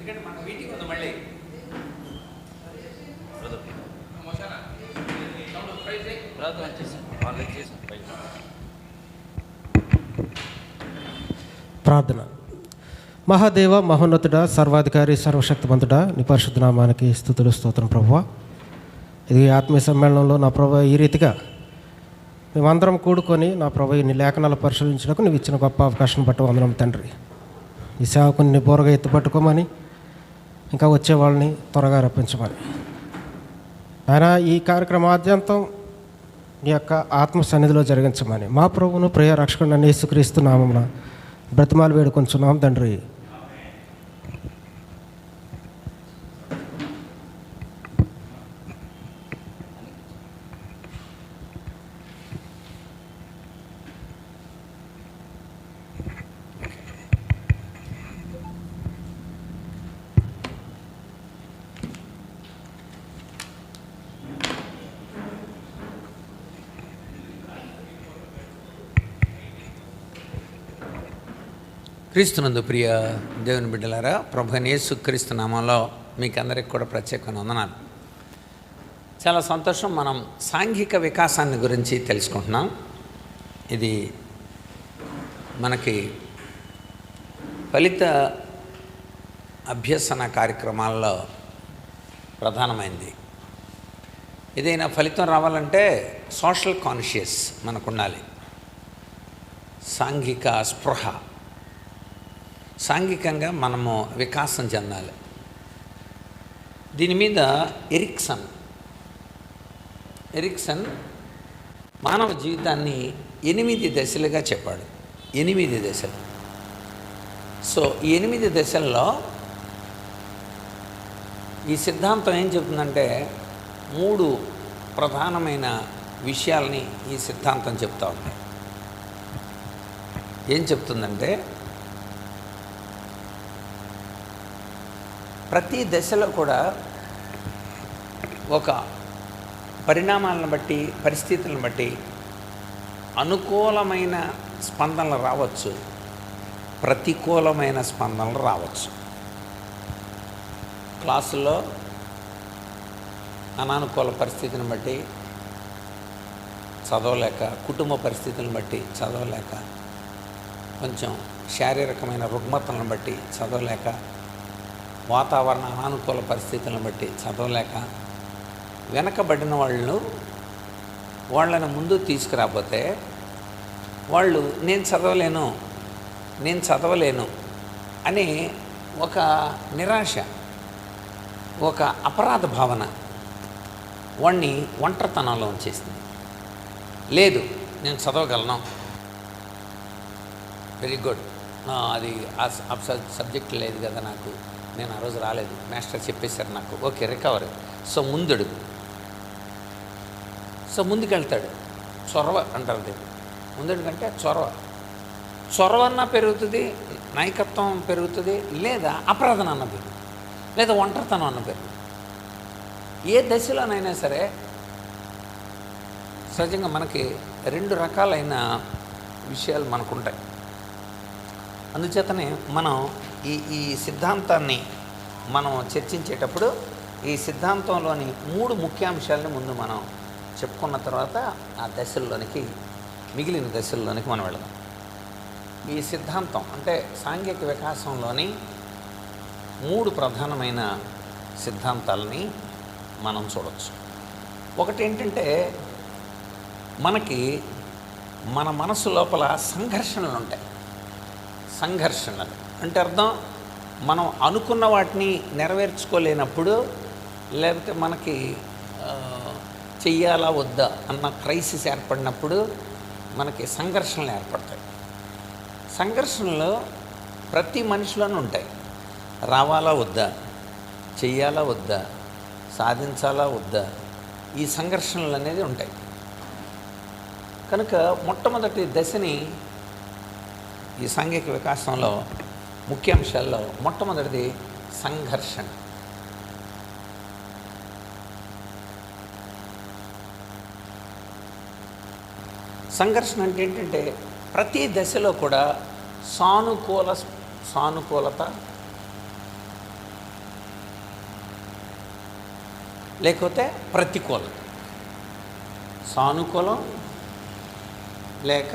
ఎందుకంటే మన మీటింగ్ ఉంది మళ్ళీ. ప్రార్థన. మహాదేవ, మహోన్నతుడ, సర్వాధికారి, సర్వశక్తిమంతుడ, నీ పరిశుద్ధ నామానికి స్తుతులు స్తోత్రం ప్రభువా. ఇది ఆత్మీయ సమ్మేళనంలో నా ప్రభు ఈ రీతిగా మేమందరం కూడుకొని నా ప్రభు నీ లేఖనాలు పరిశీలించడానికి నువ్వు ఇచ్చిన గొప్ప అవకాశం బట్టి వందనం తండ్రి. ఈ సేవకుని బోరగా ఎత్తుపట్టుకోమని, ఇంకా వచ్చే వాళ్ళని త్వరగా రప్పించమని ఆయన ఈ కార్యక్రమాద్యంతం నీ యొక్క ఆత్మ సన్నిధిలో జరిగించమని మా ప్రభువును ప్రియ రక్షకుడు యేసుక్రీస్తు నామమున బ్రతిమాలు వేడుకొంచున్నాం తండ్రి. క్రీస్తునందు ప్రియ దేవుని బిడ్డలారా, ప్రభువైన యేసుక్రీస్తు నామంలో మీకు అందరికి కూడా ప్రత్యేకమైన వందనాలు. చాలా సంతోషం. మనం సాంఘిక వికాసాన్ని గురించి తెలుసుకుంటున్నాం. ఇది మనకి ఫలిత అభ్యసన కార్యక్రమాల్లో ప్రధానమైంది. ఏదైనా ఫలితం రావాలంటే సోషల్ కాన్షియస్ మనకు ఉండాలి, సాంఘిక స్పృహ, సాంఘికంగా మనము వికాసం చెందాలి. దీని మీద ఎరిక్సన్ మానవ జీవితాన్ని 8 దశలుగా చెప్పాడు. 8 దశలు. సో ఈ 8 దశల్లో ఈ సిద్ధాంతం ఏం చెప్తుందంటే 3 ప్రధానమైన విషయాల్ని ఈ సిద్ధాంతం చెప్తా ఉంది. ఏం చెప్తుందంటే ప్రతి దశలో కూడా ఒక పరిణామాలను బట్టి, పరిస్థితులను బట్టి అనుకూలమైన స్పందనలు రావచ్చు, ప్రతికూలమైన స్పందనలు రావచ్చు. క్లాసుల్లో అనానుకూల పరిస్థితిని బట్టి చదవలేక, కుటుంబ పరిస్థితులను బట్టి చదవలేక, కొంచెం శారీరకమైన రుగ్మతలను బట్టి చదవలేక, వాతావరణ అనానుకూల పరిస్థితులను బట్టి చదవలేక వెనకబడిన వాళ్ళని ముందు తీసుకురాకపోతే వాళ్ళు నేను చదవలేను అని ఒక నిరాశ, ఒక అపరాధ భావన వాడిని ఒంటరితనంలో ఉంచేస్తుంది. లేదు, నేను చదవగలను, వెరీ గుడ్, అది ఆ సబ్జెక్ట్ లేదు కదా నాకు, నేను ఆ రోజు రాలేదు, మాస్టర్ చెప్పేశారు నాకు, ఓకే రికవరీ. సో ముందుకెళ్తాడు. చొరవ అంటారు దీన్ని. ముందడుగు అంటే చొరవ అన్న పెరుగుతుంది, నాయకత్వం పెరుగుతుంది, లేదా అపరాధన అన్న పెరుగుతుంది, లేదా ఒంటరితనం అన్న పెరుగుతుంది. ఏ దశలోనైనా సరే సహజంగా మనకి 2 రకాలైన విషయాలు మనకుంటాయి. అందుచేతనే మనం ఈ సిద్ధాంతాన్ని మనం చర్చించేటప్పుడు ఈ సిద్ధాంతంలోని 3 ముఖ్యాంశాలని ముందు మనం చెప్పుకున్న తర్వాత ఆ దశల్లోనికి, మిగిలిన దశల్లోనికి మనం వెళదాం. ఈ సిద్ధాంతం అంటే సాంఘిక వికాసంలోని 3 ప్రధానమైన సిద్ధాంతాలని మనం చూడవచ్చు. ఒకటి ఏంటంటే మనకి మన మనసు లోపల సంఘర్షణలు ఉంటాయి. సంఘర్షణలు అంటే అర్థం, మనం అనుకున్న వాటిని నెరవేర్చుకోలేనప్పుడు, లేకపోతే మనకి చెయ్యాలా వద్దా అన్న క్రైసిస్ ఏర్పడినప్పుడు మనకి సంఘర్షణలు ఏర్పడతాయి. సంఘర్షణలు ప్రతి మనిషిలోనూ ఉంటాయి. రావాలా వద్దా, చెయ్యాలా వద్దా, సాధించాలా వద్దా, ఈ సంఘర్షణలు అనేది ఉంటాయి. కనుక మొట్టమొదటి దశని ఈ సాంఘిక వికాసంలో ముఖ్యాంశాల్లో మొట్టమొదటిది సంఘర్షణ. సంఘర్షణ అంటే ఏంటంటే ప్రతి దశలో కూడా సానుకూలత, లేకపోతే ప్రతికూలం. సానుకూలం లేక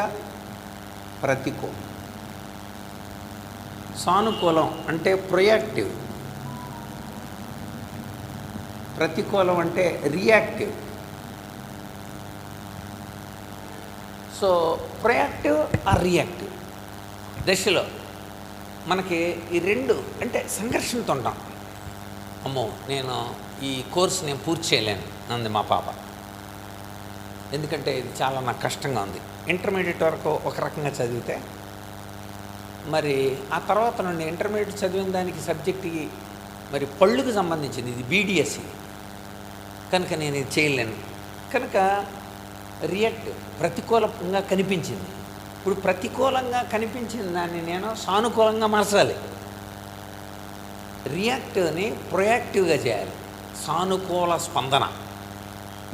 ప్రతికూలం. సానుకూలం అంటే ప్రొయాక్టివ్, ప్రతికూలం అంటే reactive. So proactive or reactive దశలో మనకి ఈ రెండు అంటే సంఘర్షణతో ఉంటాం. అమ్మో నేను ఈ కోర్సు నేను పూర్తి చేయలేను అంది మా పాప. ఎందుకంటే ఇది చాలా నాకు కష్టంగా ఉంది. ఇంటర్మీడియట్ వరకు ఒక రకంగా చదివితే మరి ఆ తర్వాత నుండి ఇంటర్మీడియట్ చదివిన దానికి సబ్జెక్టుకి మరి పళ్ళుకు సంబంధించింది, ఇది బీడిఎస్సి కనుక నేను ఇది చేయలేను. కనుక ప్రతికూలంగా కనిపించింది. ఇప్పుడు ప్రతికూలంగా కనిపించిన దాన్ని నేను సానుకూలంగా మార్చాలి. రియాక్టివ్ని ప్రొయాక్టివ్గా చేయాలి. సానుకూల స్పందన.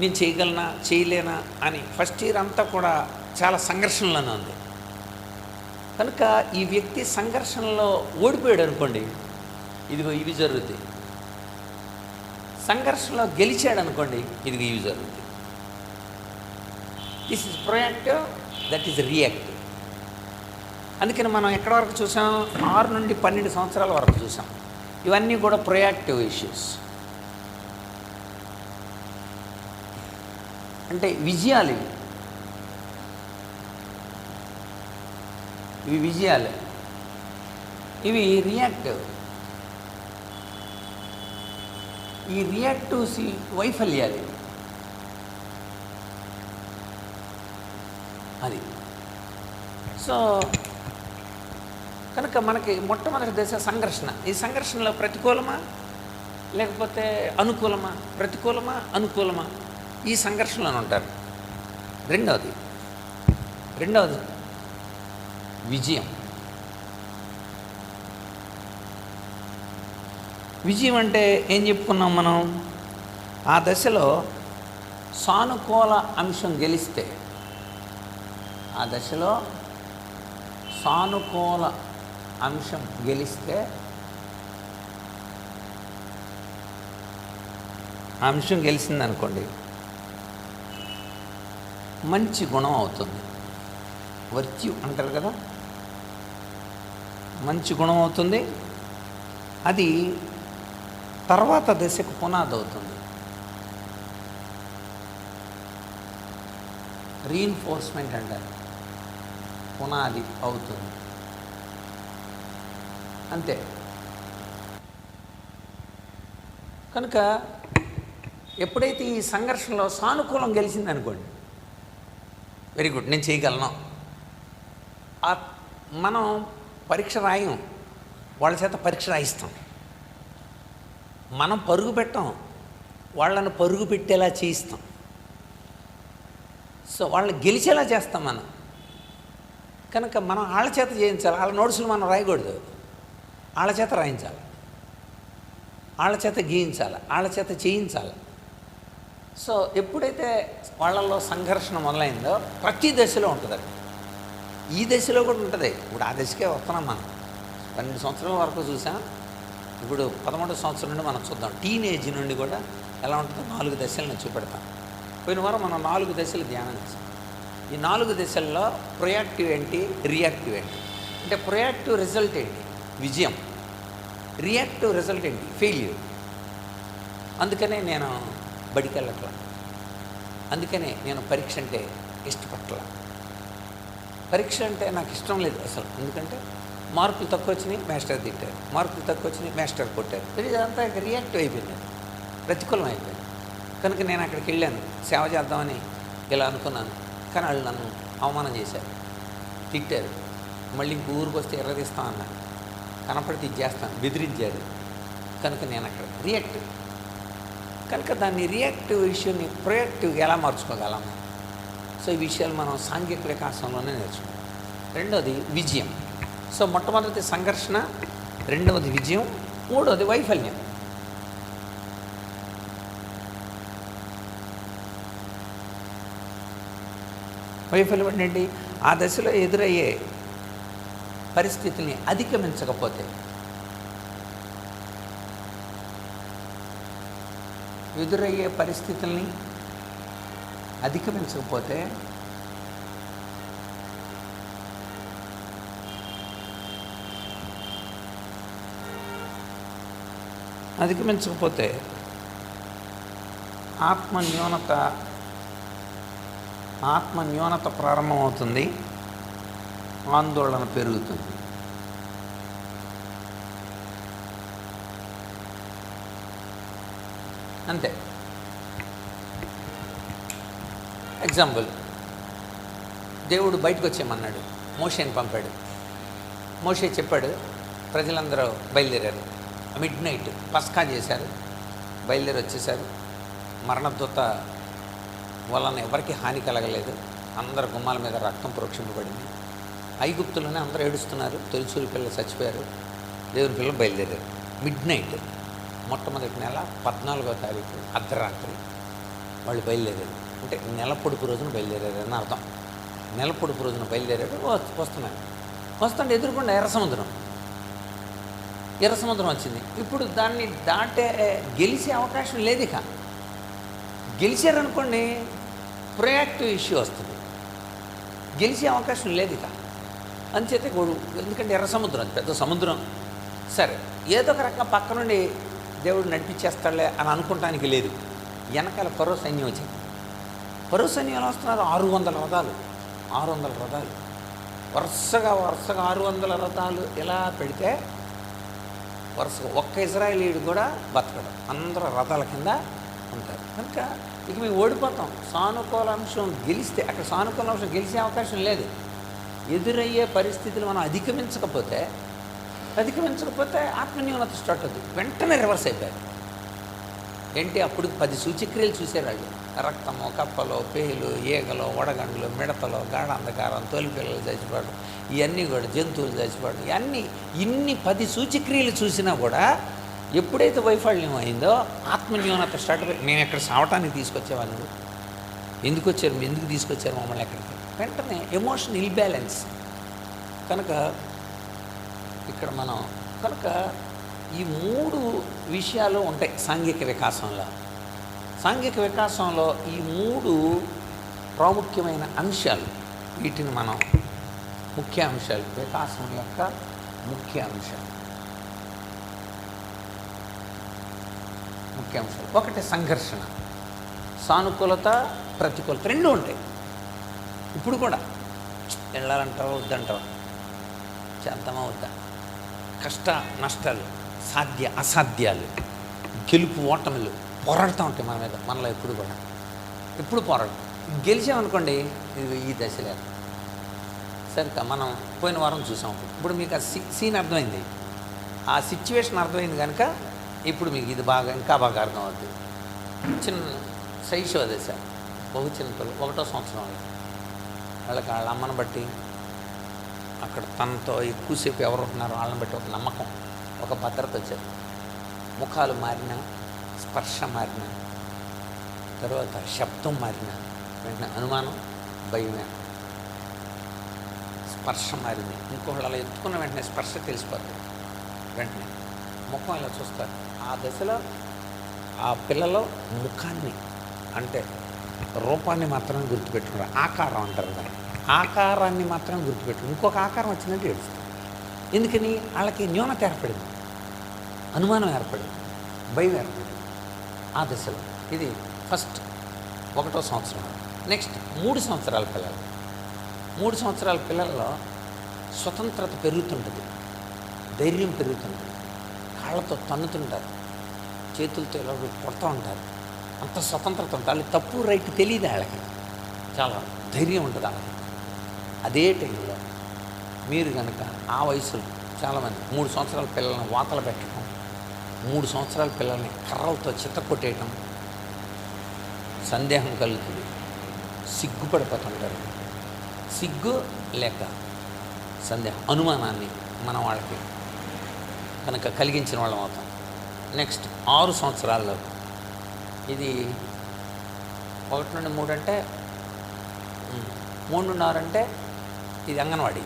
నేను చేయగలనా చేయలేనా అని ఫస్ట్ ఇయర్ అంతా కూడా చాలా సంఘర్షణలోనే ఉంది. కనుక ఈ వ్యక్తి సంఘర్షణలో ఓడిపోయాడు అనుకోండి, ఇదిగో ఇవి జరుగుద్ది. సంఘర్షణలో గెలిచాడు అనుకోండి, ఇదిగో ఇవి జరుగుద్ది. This is proactive, that is reactive. అందుకని మనం ఎక్కడి వరకు చూసాం? 6 నుండి 12 సంవత్సరాల వరకు చూసాం. ఇవన్నీ కూడా ప్రొయాక్టివ్ ఇష్యూస్. అంటే విజయాలు ఇవి విజయాలు. ఇవి రియాక్టివ్. ఈ రియాక్టివ్స్ వైఫల్యాలు. అది సో కనుక మనకి మొట్టమొదటి దశ సంఘర్షణ. ఈ సంఘర్షణలో ప్రతికూలమా లేకపోతే అనుకూలమా, ప్రతికూలమా అనుకూలమా, ఈ సంఘర్షణలో ఉంటారు. రెండవది విజయం. విజయం అంటే ఏం చెప్పుకున్నాం మనం? ఆ దశలో సానుకూల అంశం గెలిస్తే, ఆ దశలో సానుకూల అంశం గెలిస్తే ఆ అంశం గెలిచిందనుకోండి, మంచి గుణం అవుతుంది. వర్చ్యూ అంటారు కదా, మంచి గుణం అవుతుంది. అది తర్వాత దశకు పునాది అవుతుంది. రీఇన్ఫోర్స్మెంట్ అంటారు, పునాది అవుతుంది. అంతే. కనుక ఎప్పుడైతే ఈ సంఘర్షణలో సానుకూలం గెలిచిందనుకోండి, వెరీ గుడ్, నేను చేయగలను. మనం పరీక్ష రాయం, వాళ్ళ చేత పరీక్ష రాయిస్తాం. మనం పరుగు పెట్టాం, వాళ్ళను పరుగు పెట్టేలా చేయిస్తాం. సో వాళ్ళని గెలిచేలా చేస్తాం మనం. కనుక మనం వాళ్ళ చేత చేయించాలి. వాళ్ళ నోట్సులు మనం రాయకూడదు, వాళ్ళ చేత రాయించాలి, వాళ్ళ చేత గీయించాలి, వాళ్ళ చేత చేయించాలి. సో ఎప్పుడైతే వాళ్ళల్లో సంఘర్షణ మొదలైందో ప్రతి దశలో ఉంటుంది. ఈ దశలో కూడా ఉంటుంది. ఇప్పుడు ఆ దశకే వస్తున్నాం మనం. 12 సంవత్సరాల వరకు చూసాం. ఇప్పుడు 13వ సంవత్సరం నుండి మనం చూద్దాం. టీనేజ్ నుండి కూడా ఎలా ఉంటుందో 4 దశలను చూపెడతాం. పోయిన వారం మనం 4 దశలు ధ్యానం చేసాం. ఈ 4 దశల్లో ప్రొయాక్టివ్ ఏంటి, రియాక్టివ్ ఏంటి. అంటే ప్రొయాక్టివ్ రిజల్ట్ ఏంటి, విజయం. రియాక్టివ్ రిజల్ట్ ఏంటి, ఫెయిల్యూర్. అందుకనే నేను బడికి వెళ్ళట్లా, అందుకనే నేను పరీక్ష అంటే ఇష్టపడట్ల. పరీక్ష అంటే నాకు ఇష్టం లేదు అసలు. ఎందుకంటే మార్కులు తక్కువ వచ్చినాయి, మాస్టర్ తిట్టారు, మార్కులు తక్కువ వచ్చినాయి, మాస్టర్ కొట్టారు. ఇదంతా రియాక్టివ్ అయిపోయింది, ప్రతికూలం అయిపోయింది. కనుక నేను అక్కడికి వెళ్ళాను, సేవ చేద్దామని ఇలా అనుకున్నాను. కానీ వాళ్ళు నన్ను అవమానం చేశారు, తిట్టారు. మళ్ళీ ఇంక ఊరికి వస్తే ఎర్రదీస్తాం అన్నాను. కనపడితే ఇది చేస్తాను, బెదిరించారు. కనుక నేను అక్కడ రియాక్టివ్. కనుక దాన్ని రియాక్టివ్ ఇష్యూని ప్రొయాక్టివ్గా ఎలా మార్చుకోగలం? సో ఈ విషయాలు మనం సాంఘిక వికాసంలోనే నేర్చుకుంటాం. రెండవది విజయం. సో మొట్టమొదటి సంఘర్షణ, రెండవది విజయం, మూడవది వైఫల్యం. వైఫల్యం ఏంటండి? ఆ దశలో ఎదురయ్యే పరిస్థితుల్ని అధిగమించకపోతే, ఎదురయ్యే పరిస్థితుల్ని అధిగమించకపోతే ఆత్మ న్యూనత ప్రారంభమవుతుంది, ఆందోళన పెరుగుతుంది. అంతే. ఎగ్జాంపుల్, దేవుడు బయటకు వచ్చేయమన్నాడు, మోషేని పంపాడు. మోషే చెప్పాడు, ప్రజలందరూ బయలుదేరారు. మిడ్ నైట్ పస్కా చేశారు, బయలుదేరి వచ్చేసారు. మరణదూత వలన ఎవరికి హాని కలగలేదు, అందరు గుమ్మాల మీద రక్తం ప్రోక్షింపబడింది. ఐగుప్తులోనే అందరూ ఏడుస్తున్నారు, తొలిచూరి పిల్లలు చచ్చిపోయారు, దేవుని పిల్లలు బయలుదేరారు. మిడ్-నైట్ మొట్టమొదటి నెల 14వ తారీఖు అర్ధరాత్రి వాళ్ళు బయలుదేరారు. అంటే నెల పొడుపు రోజున బయలుదేరారు అని అర్థం. నెల పొడుపు రోజున బయలుదేరారు. వస్తుంటే ఎదురుకుండా ఎర్ర సముద్రం వచ్చింది. ఇప్పుడు దాన్ని దాటే గెలిచే అవకాశం లేదు. ఇక గెలిచారనుకోండి ప్రొయాక్టివ్ ఇష్యూ వస్తుంది, గెలిచే అవకాశం లేదు ఇక. అంచేతే గొడుగు, ఎందుకంటే ఎర్ర సముద్రం, అది పెద్ద సముద్రం. సరే, ఏదో ఒక రకంగా పక్క నుండి దేవుడు నడిపించేస్తాడులే అని అనుకోవటానికి లేదు. వెనకాల ఫరో సైన్యం వచ్చింది. ఫరో సైన్యం ఎలా వస్తున్నారు? 600 రథాలు వరుసగా 600 రథాలు ఇలా పెడితే వరుసగా ఒక్క ఇజ్రాయేలీయుడు కూడా బతకడం, అందరూ రథాల కింద ఉంటారు. కనుక ఇక మేము ఓడిపోతాం. సానుకూల అంశం గెలిస్తే, అక్కడ సానుకూల అంశం గెలిచే అవకాశం లేదు. ఎదురయ్యే పరిస్థితులు మనం అధిగమించకపోతే ఆత్మన్యూనత స్టార్ట్ అవుతుంది. వెంటనే రివర్స్ అయిపోయారు. ఏంటి, అప్పుడు 10 సూచక్రియలు చూశారు వాళ్ళు. రక్తము, కప్పలు, పేలు, ఈగలు, వడగండ్లు, మిడతలు, గాఢ అంధకారం, తోలిపిల్లలు చచ్చిపోవడం, ఇవన్నీ కూడా జంతువులు చచ్చిపోవడం, ఇన్ని 10 సూచక్రియలు చూసినా కూడా ఎప్పుడైతే వైఫల్యం అయిందో ఆత్మన్యూనత స్టార్ట్ అయిపోయి, మేము ఎక్కడ సావటానికి తీసుకొచ్చేవాళ్ళు, ఎందుకు తీసుకొచ్చారు మమ్మల్ని ఎక్కడికి? వెంటనే ఎమోషన్ ఇల్బ్యాలెన్స్. కనుక ఇక్కడ ఈ 3 విషయాలు ఉంటాయి సాంఘిక వికాసంలో. ఈ 3 ప్రాముఖ్యమైన అంశాలు, వీటిని మనం ముఖ్య అంశాలు, వికాసం యొక్క ముఖ్య అంశాలు. ఒకటి సంఘర్షణ, సానుకూలత, ప్రతికూలత, 2 ఉంటాయి. ఇప్పుడు కూడా వెళ్ళాలంటావా వద్దంటావా, చేద్దామా వద్దా, కష్ట నష్టాలు, సాధ్య అసాధ్యాలు, గెలుపు ఓటములు పోరాడుతూ ఉంటాయి మన మీద, మనలో ఎప్పుడు పోరాడు. గెలిచామనుకోండి, ఇది ఈ దశలే. సరిగ్గా మనం పోయిన వారం చూసాం. ఇప్పుడు మీకు ఆ సీన్ అర్థమైంది, ఆ సిచ్యువేషన్ అర్థమైంది కనుక ఇప్పుడు మీకు ఇది ఇంకా బాగా అర్థం అవుతుంది. చిన్న శైశవ దశ, చిన్న పిల్లలు, 1వ సంవత్సరం వాళ్ళకి వాళ్ళ అమ్మను బట్టి, అక్కడ తనతో ఎక్కువసేపు ఎవరు ఉంటున్నారో వాళ్ళని బట్టి ఒక నమ్మకం, ఒక భద్రత వచ్చారు. ముఖాలు మారిన, స్పర్శ మారిన, తర్వాత శబ్దం మారిన, వెంటనే అనుమానం, భయమే. స్పర్శ మారింది, ఇంకొకళ్ళు అలా ఎత్తుకున్న వెంటనే స్పర్శ తెలిసిపోతుంది. వెంటనే ముఖం ఇలా చూస్తారు. ఆ దశలో ఆ పిల్లలు ముఖాన్ని, అంటే రూపాన్ని మాత్రమే గుర్తుపెట్టుకున్నారు. ఆకారం అంటారు దాన్ని, ఆకారాన్ని మాత్రమే గుర్తుపెట్టుకుని ఇంకొక ఆకారం వచ్చినట్టు ఏడుస్తారు. ఎందుకని? వాళ్ళకి న్యూనత ఏర్పడింది, అనుమానం ఏర్పడింది, భయం ఏర్పడింది ఆ దశలో. ఇది ఫస్ట్ 1వ సంవత్సరం. నెక్స్ట్ 3 సంవత్సరాల పిల్లలు. 3 సంవత్సరాల పిల్లల్లో స్వతంత్రత పెరుగుతుంటుంది, ధైర్యం పెరుగుతుంటుంది, కాళ్ళతో తన్నుతుంటారు, చేతులతో ఇలా కొడుతూ ఉంటారు. అంత స్వతంత్రత ఉంటుంది. వాళ్ళకి తప్పు రైట్ తెలియదు, వాళ్ళకి చాలా ధైర్యం ఉంటుంది వాళ్ళకి. అదే టైంలో మీరు కనుక ఆ వయసులో చాలామంది 3 సంవత్సరాల పిల్లల్ని వాతలు పెట్టడం, 3 సంవత్సరాల పిల్లల్ని కర్రలతో చిత్తకొట్టేయటం, సందేహం కలుగుతుంది, సిగ్గుపడిపోతుంటారు. సిగ్గు లేక సందేహం, అనుమానాన్ని మనం వాళ్ళకి కనుక కలిగించిన వాళ్ళం అవుతాం. నెక్స్ట్ 6 సంవత్సరాల్లో, ఇది 1 నుండి 3 అంటే 3 నుండి 6 అంటే ఇది అంగన్వాడీ.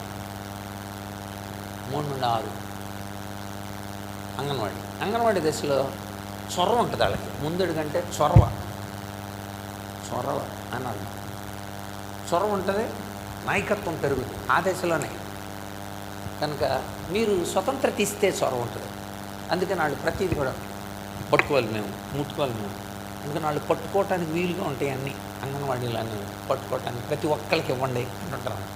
3 నుండి 6 అంగన్వాడీ దశలో చొరవ ఉంటుంది వాళ్ళకి. ముందడుగు అంటే చొరవ అని అర్థం. చొరవ ఉంటుంది, నాయకత్వం పెరుగుతుంది ఆ దశలోనే. కనుక మీరు స్వతంత్రత ఇస్తే చొరవ ఉంటుంది. అందుకని వాళ్ళు ప్రతిదీ కూడా పట్టుకోవాలి, మేము ముట్టుకోవాలి, మేము. అందుకని వాళ్ళు పట్టుకోవటానికి వీలుగా ఉంటాయి అన్నీ. అంగన్వాడీలు అన్నీ పట్టుకోవటానికి ప్రతి ఒక్కరికి ఇవ్వండి అంటుంటారు.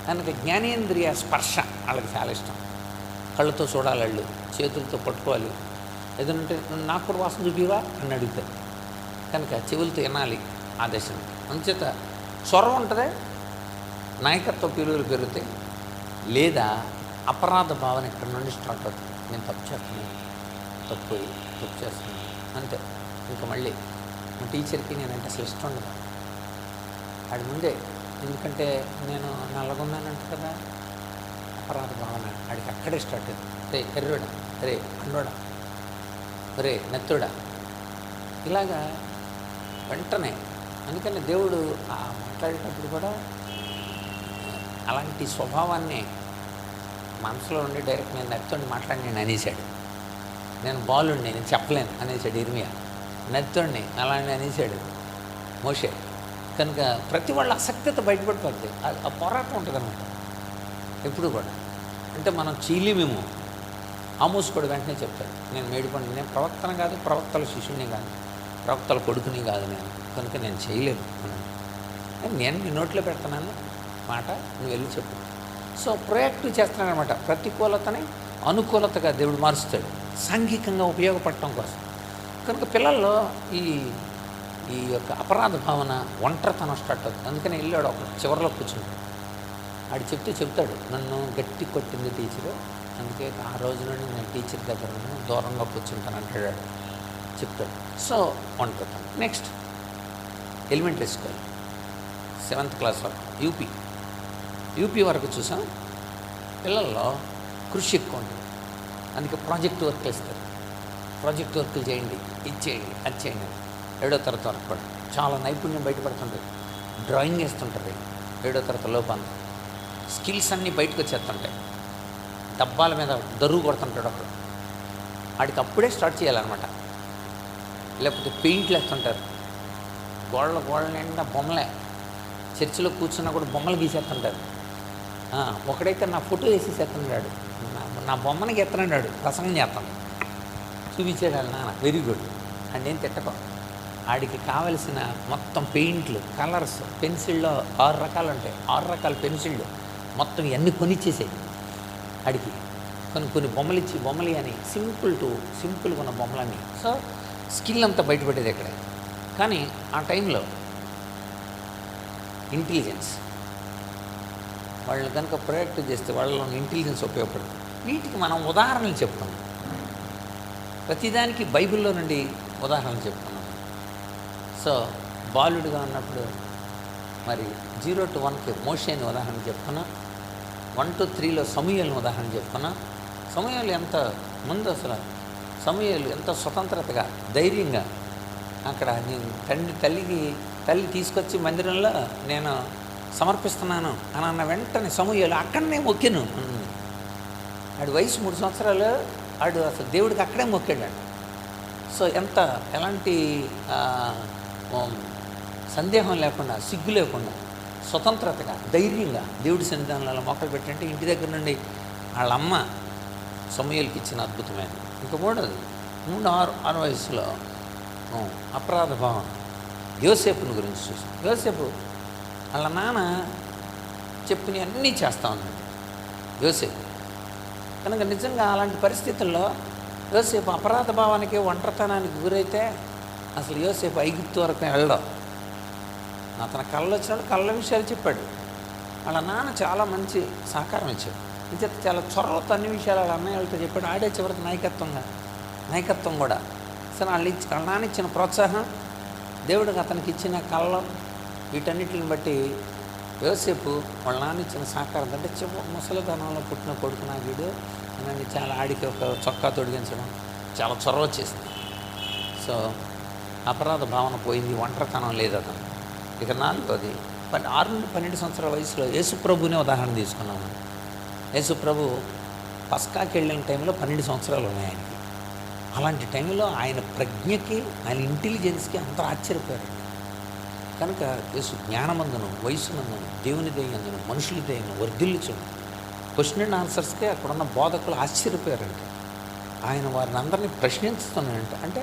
కనుక జ్ఞానేంద్రియ స్పర్శ వాళ్ళకి చాలా ఇష్టం. కళ్ళతో చూడాలి, వాళ్ళు చేతులతో పట్టుకోవాలి. ఏదంటే నాకు కూడా వాసన చూపివా అని అడుగుతారు. కనుక చెవులతో వినాలి ఆ దశను. అందుచేత చొరవ ఉంటుంది, నాయకత్వ పిలువలు పెరుగుతాయి. లేదా అపరాధ భావన ఇక్కడ నుండి స్టార్ట్ అవుతుంది. నేను తప్పు చేస్తున్నాను, తప్పు చేస్తున్నాను అంతే. ఇంకా మళ్ళీ మా టీచర్కి నేనంటే అసలు ఇష్టం ఉండదు ఆడి ముందే. ఎందుకంటే నేను నల్లగొన్నానంట కదా, అపరాధ భావన ఆడికి అక్కడే స్టార్ట్ అవుతుంది. రే ఎర్రోడా, రే అండోడా, రే నెత్తోడా, ఇలాగా వెంటనే. అందుకని దేవుడు మాట్లాడేటప్పుడు కూడా అలాంటి స్వభావాన్ని మనసులో ఉండి డైరెక్ట్ నేను నెత్తోడిని మాట్లాడి నేను అనేసాడు. నేను బాలుడిని, నేను చెప్పలేను అనేసాడు ఇర్మియా. నెత్తోడిని అలాంటి అనేసాడు మోషే. కనుక ప్రతి వాళ్ళ అసక్తత బయటపడిపోద్ది. ఆ పోరాటం ఉంటుంది అన్నమాట ఎప్పుడు కూడా. అంటే మనం చీలిమేమో ఆమోస్ కూడా వెంటనే చెప్తాడు, నేను మేడిపండు, నేను ప్రవక్తను కాదు, ప్రవక్తల శిష్యుని కాదు, ప్రవక్తల కొడుకుని కాదు నేను, కనుక నేను చేయలేను అన్నాను. నేను నీ నోట్లో పెడుతున్నాను మాట, నువ్వు వెళ్ళి చెప్పు. So proactive చేస్తున్నానమాట. ప్రతికూలతని అనుకూలతగా దేవుడు మారుస్తాడు సాంఘికంగా ఉపయోగపడటం కోసం. కనుక పిల్లల్లో ఈ యొక్క అపరాధ భావన, ఒంటరితనం స్టార్ట్ అవుతుంది. అందుకని వెళ్ళాడు ఒక చివరిలో కూర్చుంటాడు. ఆడు చెప్తాడు, నన్ను గట్టి కొట్టింది టీచరు, అందుకే ఆ రోజు నుండి నేను టీచర్ దగ్గర దూరంగా కూర్చుంటాను అంటాడు, చెప్తాడు. సో ఒంటరితనం. Next elementary school 7th class వరకు, యూపీ వరకు చూసాం. పిల్లల్లో కృషి ఎక్కువ ఉంటుంది. అందుకే ప్రాజెక్ట్ వర్క్లు ఇస్తారు. ప్రాజెక్ట్ వర్క్లు చేయండి, ఇది చేయండి, అది చేయండి. 7వ తరగతి వరకు కూడా చాలా నైపుణ్యం బయటపడుతుంది. డ్రాయింగ్ వేస్తుంటుంది 7వ తరగతి లోపాన్ని. స్కిల్స్ అన్నీ బయటకు వచ్చేస్తుంటాయి. డబ్బాల మీద దరువు కొడుతుంటాడు అప్పుడు. వాడికి అప్పుడే స్టార్ట్ చేయాలన్నమాట. లేకపోతే పెయింట్లు వేస్తుంటారు. గోడల నిండా బొమ్మలే. చర్చిలో కూర్చున్నా కూడా బొమ్మలు గీసేస్తుంటారు. ఒకడైతే నా ఫోటో వేసేసేస్తున్నాడు, నా బొమ్మని ఎత్తన్నాడు, ప్రసంగం చేస్తాను చూపించాడు వాళ్ళ నాన్న. వెరీ గుడ్ అండ్ ఏం తిట్టకో. ఆడికి కావలసిన మొత్తం పెయింట్లు, కలర్స్, పెన్సిల్లో 6 రకాలు ఉంటాయి. 6 రకాల పెన్సిళ్ళు మొత్తం ఇవన్నీ కొనిచ్చేసేది ఆడికి. కొన్ని బొమ్మలు ఇచ్చి, బొమ్మలు అని సింపుల్గా ఉన్న బొమ్మలన్నీ. సో స్కిల్ అంతా బయటపడేది ఇక్కడే. కానీ ఆ టైంలో ఇంటెలిజెన్స్ వాళ్ళు కనుక ప్రొయాక్టివ్ చేస్తే వాళ్ళలో ఇంటెలిజెన్స్ ఉపయోగపడుతుంది. వీటికి మనం ఉదాహరణలు చెప్తున్నాం. ప్రతిదానికి బైబిల్లో నుండి ఉదాహరణలు చెప్తున్నాం. సో బాలుడిగా ఉన్నప్పుడు మరి 0 to 1కి మోషేని ఉదాహరణ చెప్పుకున్నా, 1 to 3లో సమూయేలుని ఉదాహరణ చెప్పుకున్నా. సమూయేలు ఎంత ముందు అసలు, సమూయేలు ఎంత స్వతంత్రతగా, ధైర్యంగా అక్కడ నేను తల్లి తీసుకొచ్చి మందిరంలో నేను సమర్పిస్తున్నాను అని అన్న వెంటనే సమూయేలు అక్కడనే మొక్కాను. ఆడి వయసు 3 సంవత్సరాలు. ఆడు అసలు దేవుడికి అక్కడే మొక్కాడు. సో ఎలాంటి సందేహం లేకుండా, సిగ్గు లేకుండా, స్వతంత్రతగా, ధైర్యంగా దేవుడి సన్నిధానంలో మొక్కలు పెట్టంటే ఇంటి దగ్గర నుండి వాళ్ళ అమ్మ సమూయేలుకి ఇచ్చిన అద్భుతమైన. ఇంకా 3-6 వయసులో అపరాధ భావం. యోసేపుని గురించి చూసాం. యోసేపు వాళ్ళ నాన్న చెప్పినవి అన్నీ చేస్తూ ఉన్నాడు యోసేపు. కనుక నిజంగా అలాంటి పరిస్థితుల్లో యోసేపు అపరాధ భావానికి, ఒంటరితనానికి గురైతే అసలు యోసేపు ఐగుప్తు వరకు వెళ్ళడం. అతను కళ్ళు వచ్చినప్పుడు కళ్ళ విషయాలు చెప్పాడు. వాళ్ళ నాన్న చాలా మంచి సహకారం ఇచ్చాడు. ఇది చాలా చొరవతో అన్ని విషయాలు వాళ్ళ అన్నయ్యలతో చెప్పాడు. ఆడే చివరికి నాయకత్వం కూడా. అసలు వాళ్ళ నాన్న ఇచ్చిన ప్రోత్సాహం, దేవుడికి అతనికి ఇచ్చిన కళ్ళం, వీటన్నిటిని బట్టి యోసేపు వాళ్ళ నాన్న ఇచ్చిన సహకారం అంటే ముసలితనంలో పుట్టిన కొడుకు నా వీడు అని చాలా ఆడికి ఒక చొక్కా తొడిగించడం చాలా చొరవ వచ్చేసింది. సో అపరాధ భావన పోయింది, ఒంటరితనం లేదు అతను. ఇక 4వది 6 నుండి 12 సంవత్సరాల వయసులో యేసుప్రభునే ఉదాహరణ తీసుకున్నాము. యేసుప్రభు పస్కాకి వెళ్ళిన టైంలో 12 సంవత్సరాలు ఉన్నాయి ఆయనకి. అలాంటి టైంలో ఆయన ప్రజ్ఞకి, ఆయన ఇంటెలిజెన్స్కి అందరూ ఆశ్చర్యపోయారు. కనుక యేసు జ్ఞానమందును, వయసునందును, దేవుని దయందును, మనుషుల దయను వర్ధిల్లుచును. క్వశ్చన్ అండ్ ఆన్సర్స్కే అక్కడున్న బోధకులు ఆశ్చర్యపోయారంటే, ఆయన వారిని అందరినీ ప్రశ్నిస్తున్నాడంటే, అంటే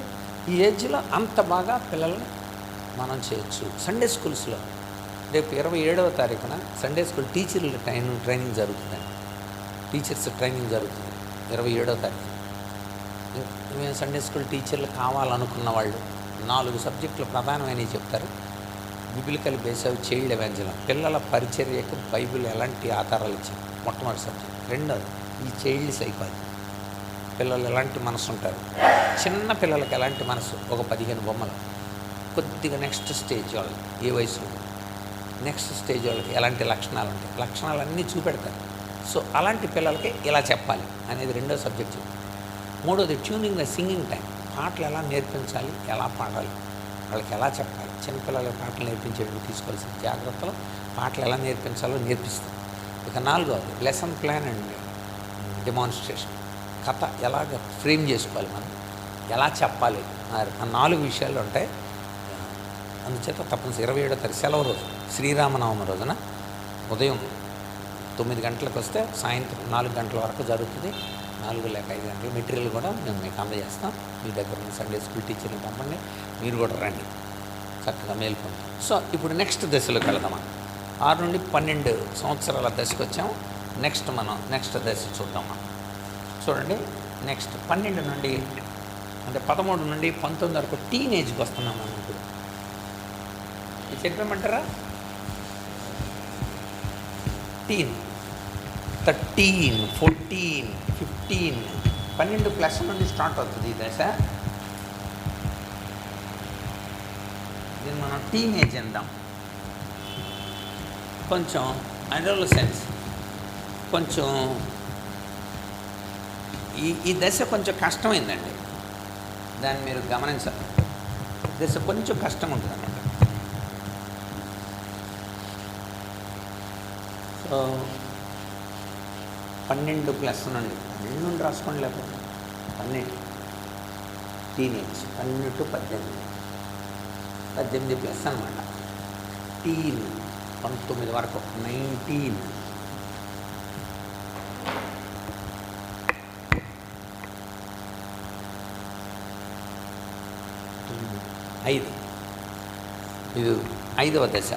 ఈ ఏజ్లో అంత బాగా పిల్లల్ని మనం చేయొచ్చు. సండే స్కూల్స్లో రేపు 27వ తారీఖున సండే స్కూల్ టీచర్ల ట్రైనింగ్ జరుగుతుందండి. టీచర్స్ ట్రైనింగ్ జరుగుతుంది 27వ తారీఖు. మేము సండే స్కూల్ టీచర్లు కావాలనుకున్న వాళ్ళు 4 సబ్జెక్టులు ప్రధానమైనవి చెప్తారు. Biblical base of child evangelism, పిల్లల పరిచర్యకు బైబిల్ ఎలాంటి ఆధారాలు ఇచ్చింది, మొట్టమొదటి సబ్జెక్ట్. రెండోది ఈ చైల్డ్ సైకాలజీ, పిల్లలు ఎలాంటి మనసు ఉంటారు, చిన్న పిల్లలకి ఎలాంటి మనసు, ఒక 15 బొమ్మలు. కొద్దిగా నెక్స్ట్ స్టేజ్ వాళ్ళకి ఏ వయసులో, నెక్స్ట్ స్టేజ్ వాళ్ళకి ఎలాంటి లక్షణాలు ఉంటాయి, లక్షణాలన్నీ చూపెడతారు. సో అలాంటి పిల్లలకి ఇలా చెప్పాలి అనేది రెండో సబ్జెక్ట్. మూడోది ట్యూనింగ్ ద సింగింగ్ టైం, పాటలు ఎలా నేర్పించాలి, ఎలా పాడాలి, వాళ్ళకి ఎలా చెప్పాలి. చిన్నపిల్లలకి పాటలు నేర్పించేటప్పుడు తీసుకోవాల్సిన జాగ్రత్తలు, పాటలు ఎలా నేర్పించాలో నేర్పిస్తాం. ఇక 4వది లెసన్ ప్లాన్ అండ్ డెమాన్స్ట్రేషన్, కథ ఎలాగ ఫ్రేమ్ చేసుకోవాలి, మనం ఎలా చెప్పాలి, ఆ 4 విషయాలు ఉంటాయి. అందుచేత తప్పనిసరి 27వ తారీఖు సెలవు రోజు, శ్రీరామనవమి రోజున ఉదయం 9 గంటలకు వస్తే సాయంత్రం 4 గంటల వరకు జరుగుతుంది. 4 లేక 5 గంటలు మెటీరియల్ కూడా మేము మీకు అందజేస్తాం. మీ దగ్గర ఉన్న సండే స్కూల్ టీచర్ని పంపండి, మీరు కూడా రండి, చక్కగా మేల్కొంటాం. సో ఇప్పుడు నెక్స్ట్ దశలోకి వెళదామా. 6 నుండి 12 సంవత్సరాల దశకు వచ్చాము. నెక్స్ట్ దశ చూద్దామా. చూడండి, నెక్స్ట్ 12 నుండి అంటే 13 నుండి 19 వరకు టీనేజ్కి వస్తున్నాం మనం. ఇప్పుడు ఇది చెప్పమంటారా? 13, 14, 15, 12+ నుండి స్టార్ట్ అవుతుంది ఈ దశ. దీన్ని మనం టీనేజ్ అందాం. కొంచెం అడోలసెన్స్, కొంచెం ఈ దశ కొంచెం కష్టమైందండి. దాన్ని మీరు గమనించాలి. దశ కొంచెం కష్టం ఉంటుంది అన్నమాట. సో 12+ నుండి 12 నుండి రాసుకోండి, లేకపోతే 12 టీనేజ్, 12 to 18+ అనమాట. టీన్ 19 వరకు, 19. ఇది 5వ దశ.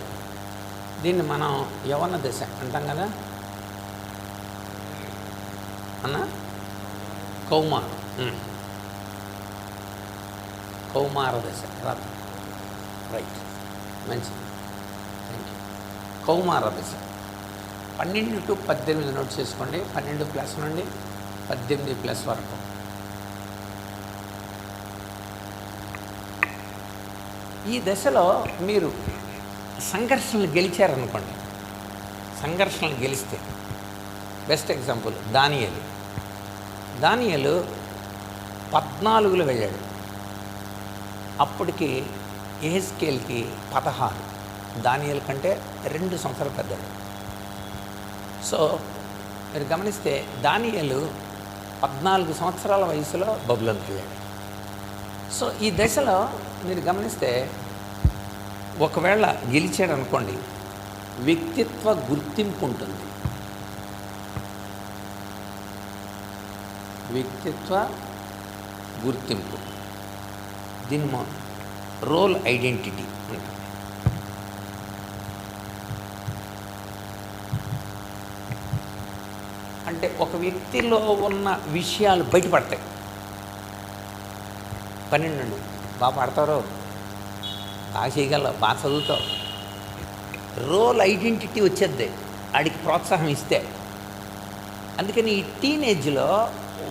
దీన్ని మనం యవ్వన దశ అంటాం కదా అన్న. కౌమార దశ, రైట్, మంచిది, థ్యాంక్ యూ. కౌమార దశ 12 to 18 నోట్ చేసుకోండి. 12+ నుండి 18+ వరకు. ఈ దశలో మీరు సంఘర్షణలు గెలిచారనుకోండి. సంఘర్షణలు గెలిస్తే బెస్ట్ ఎగ్జాంపుల్ దానియేలు 14లో వెళ్ళాడు. అప్పటికి యెహెజ్కేలుకి 16, దానియేలు కంటే 2 సంవత్సరాలు పెద్దడు. సో మీరు గమనిస్తే దానియేలు 14 సంవత్సరాల వయసులో బబులోనికి వెళ్ళాడు. సో ఈ దశలో మీరు గమనిస్తే ఒకవేళ గెలిచాడు అనుకోండి, వ్యక్తిత్వ గుర్తింపు ఉంటుంది. వ్యక్తిత్వ గుర్తింపు, దీన్ని రోల్ ఐడెంటిటీ ఉంటుంది. అంటే ఒక వ్యక్తిలో ఉన్న విషయాలు బయటపడతాయి. 12 బాగా పడతారో, బాగా చేయగలవు, బాగా చదువుతావు, రోల్ ఐడెంటిటీ వచ్చేద్ది వాడికి ప్రోత్సాహం ఇస్తే. అందుకని ఈ టీనేజ్లో